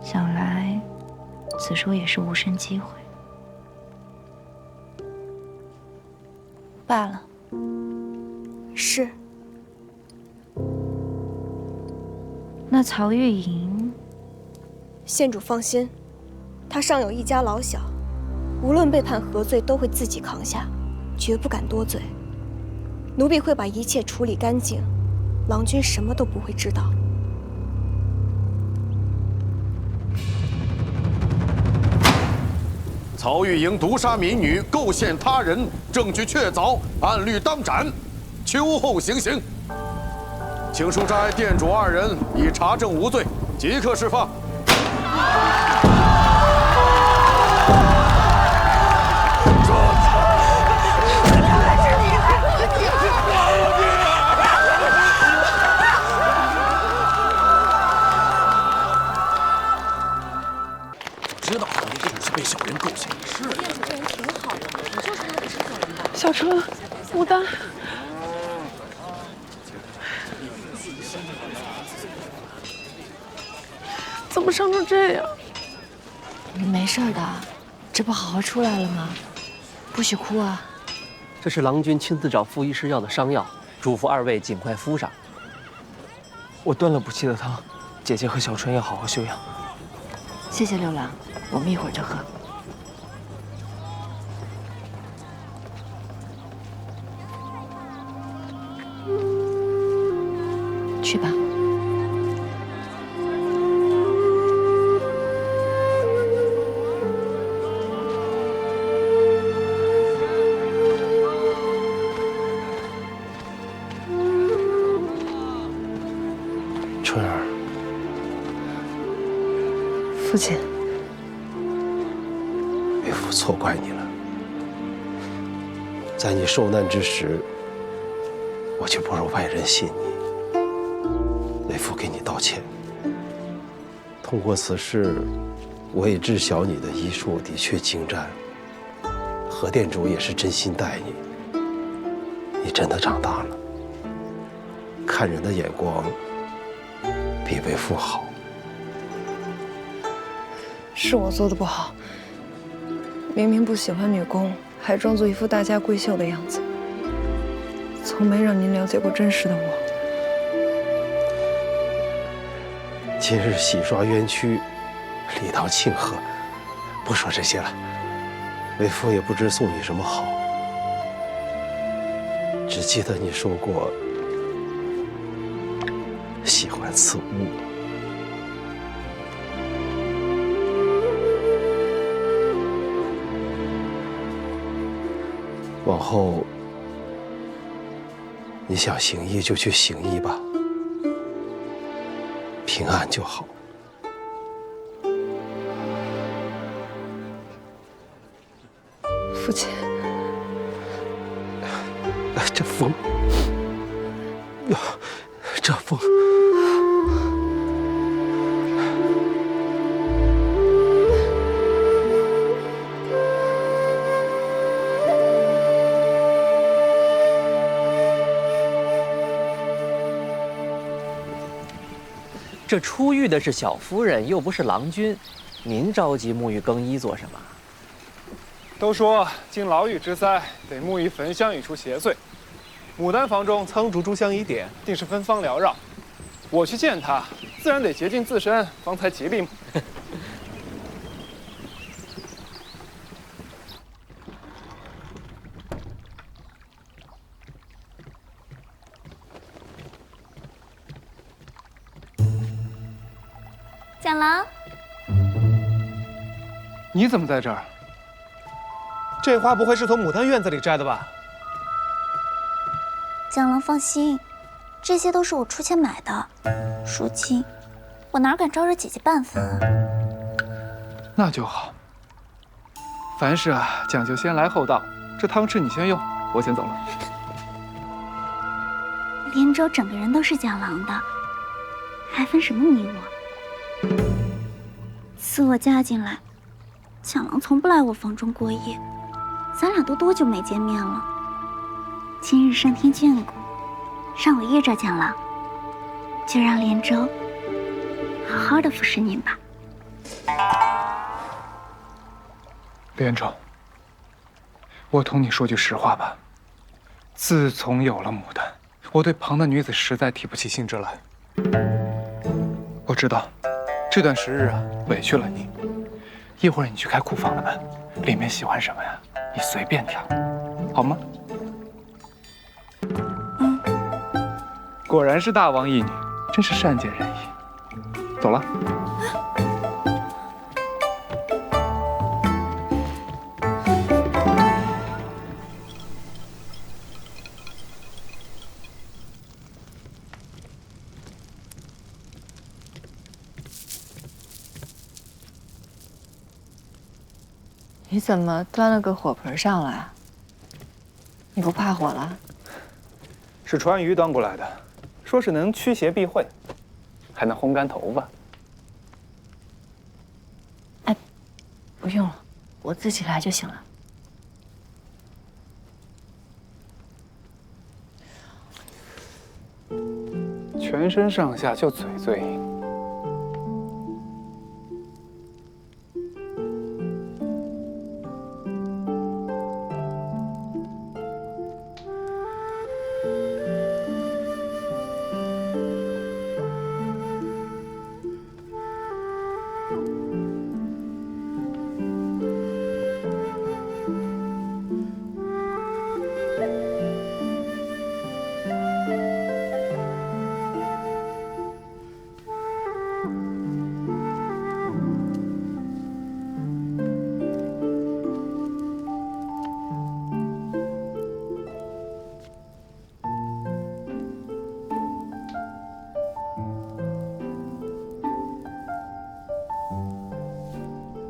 想来，子叔也是无生机会。罢了。是。那曹玉莹，县主放心，她尚有一家老小，无论被判何罪，都会自己扛下，绝不敢多嘴。奴婢会把一切处理干净，郎君什么都不会知道。曹玉莹毒杀民女，构陷他人，证据确凿，按律当斩，秋后行刑。请书斋店主2人已查证无罪，即刻释放。知道他一定是被小人构陷的。是呀，这人挺好的，你就是他的制作人吧？小春，牡丹，怎么伤成这样？你没事的，这不好好出来了吗？不许哭啊！这是郎君亲自找傅医师要的伤药，嘱咐2位尽快敷上。我断了补气的汤，姐姐和小春要好好休养。谢谢六郎，我们一会儿就喝。去吧。春儿，父亲，为父错怪你了。在你受难之时，我就不如外人信你。为父给你道歉。通过此事，我也知晓你的医术的确精湛，何店主也是真心待你。你真的长大了，看人的眼光比为父好。是我做的不好，明明不喜欢女工，还装作一副大家闺秀的样子，从没让您了解过真实的我。今日洗刷冤屈，理当庆贺。不说这些了，为父也不知送你什么好，只记得你说过喜欢此物。往后，你想行医就去行医吧，平安就好。父亲，这风，哟，这风。这出狱的是小夫人，又不是郎君，您着急沐浴更衣做什么？都说经牢狱之灾，得沐浴焚香以除邪祟。牡丹房中苍竹珠香一点，定是芬芳缭绕。我去见他，自然得洁净自身，方才吉利嘛。蒋郎，你怎么在这儿？这花不会是从牡丹院子里摘的吧？蒋郎放心，这些都是我出钱买的。如今，我哪敢招惹姐姐半分啊？那就好。凡事啊，讲究先来后到。这汤匙你先用，我先走了。连州整个人都是蒋郎的，还分什么你我？自我嫁进来，蒋郎从不来我房中过夜，咱俩都多久没见面了？今日上天眷顾，让我遇着蒋郎，就让连州好好的服侍您吧。连州，我同你说句实话吧，自从有了牡丹，我对旁的女子实在提不起兴致来。我知道，这段时日啊，委屈了你。一会儿你去开库房的门，里面喜欢什么呀，你随便挑，好吗？果然是大王义女，真是善解人意。走了。你怎么端了个火盆上来？你不怕火了？是川渝端过来的，说是能驱邪避秽，还能烘干头发。哎，不用了，我自己来就行了。全身上下就嘴最硬。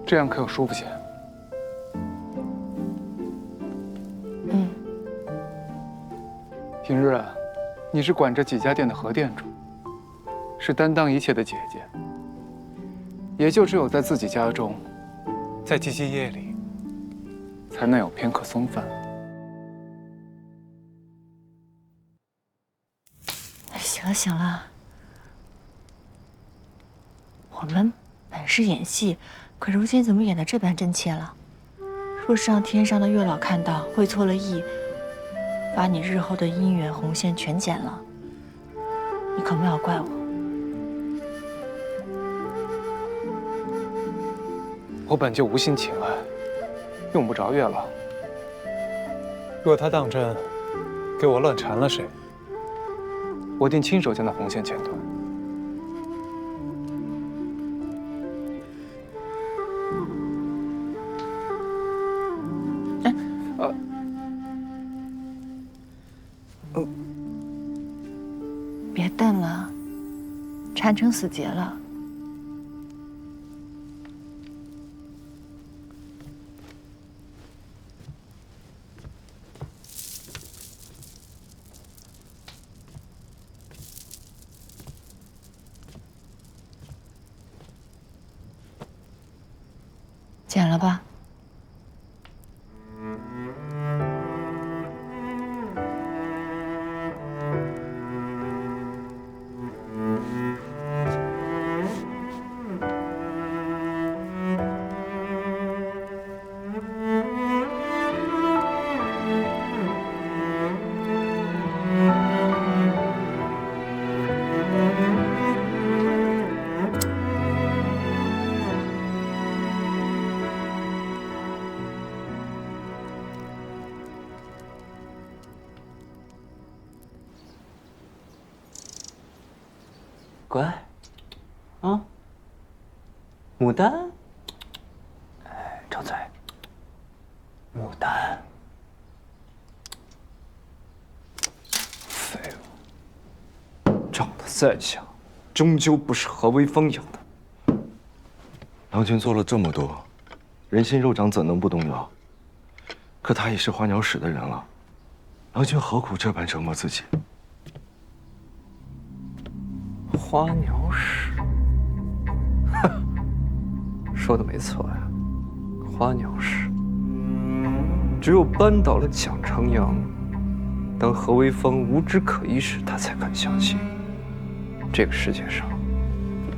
这样可有舒服些？嗯。平日啊，你是管着几家店的核店主，是担当一切的姐姐。也就只有在自己家中，在忌忌夜里，才能有片刻松饭。行了行了，我们本是演戏。可如今怎么演得这般真切了？若是让天上的月老看到，会错了意，把你日后的姻缘红线全剪了，你可不要怪我。我本就无心情爱，用不着月老。若他当真给我乱缠了谁，我定亲手将那红线剪断。别瞪了，缠成死结了。剪了吧。乖，啊，牡丹，哎，张嘴，牡丹，废物，长得再像，终究不是何为芳养的。郎君做了这么多，人心肉长怎能不动摇？可他也是花鸟使的人了，郎君何苦这般折磨自己？花鸟使，说的没错呀，花鸟使。只有扳倒了蒋长阳，当何为芳无枝可依时，他才肯相信，这个世界上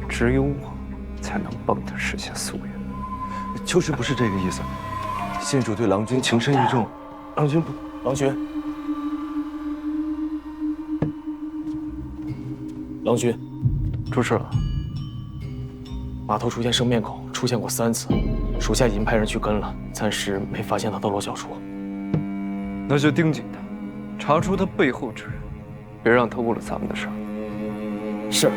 只有我才能帮他实现夙愿。就是不是这个意思。县主对郎君情深意重，郎君不，郎君，郎君。出事了。码头出现生面孔，出现过3次，属下已经派人去跟了，暂时没发现他的落脚处。那就盯紧他，查出他背后之人，别让他误了咱们的事儿。是。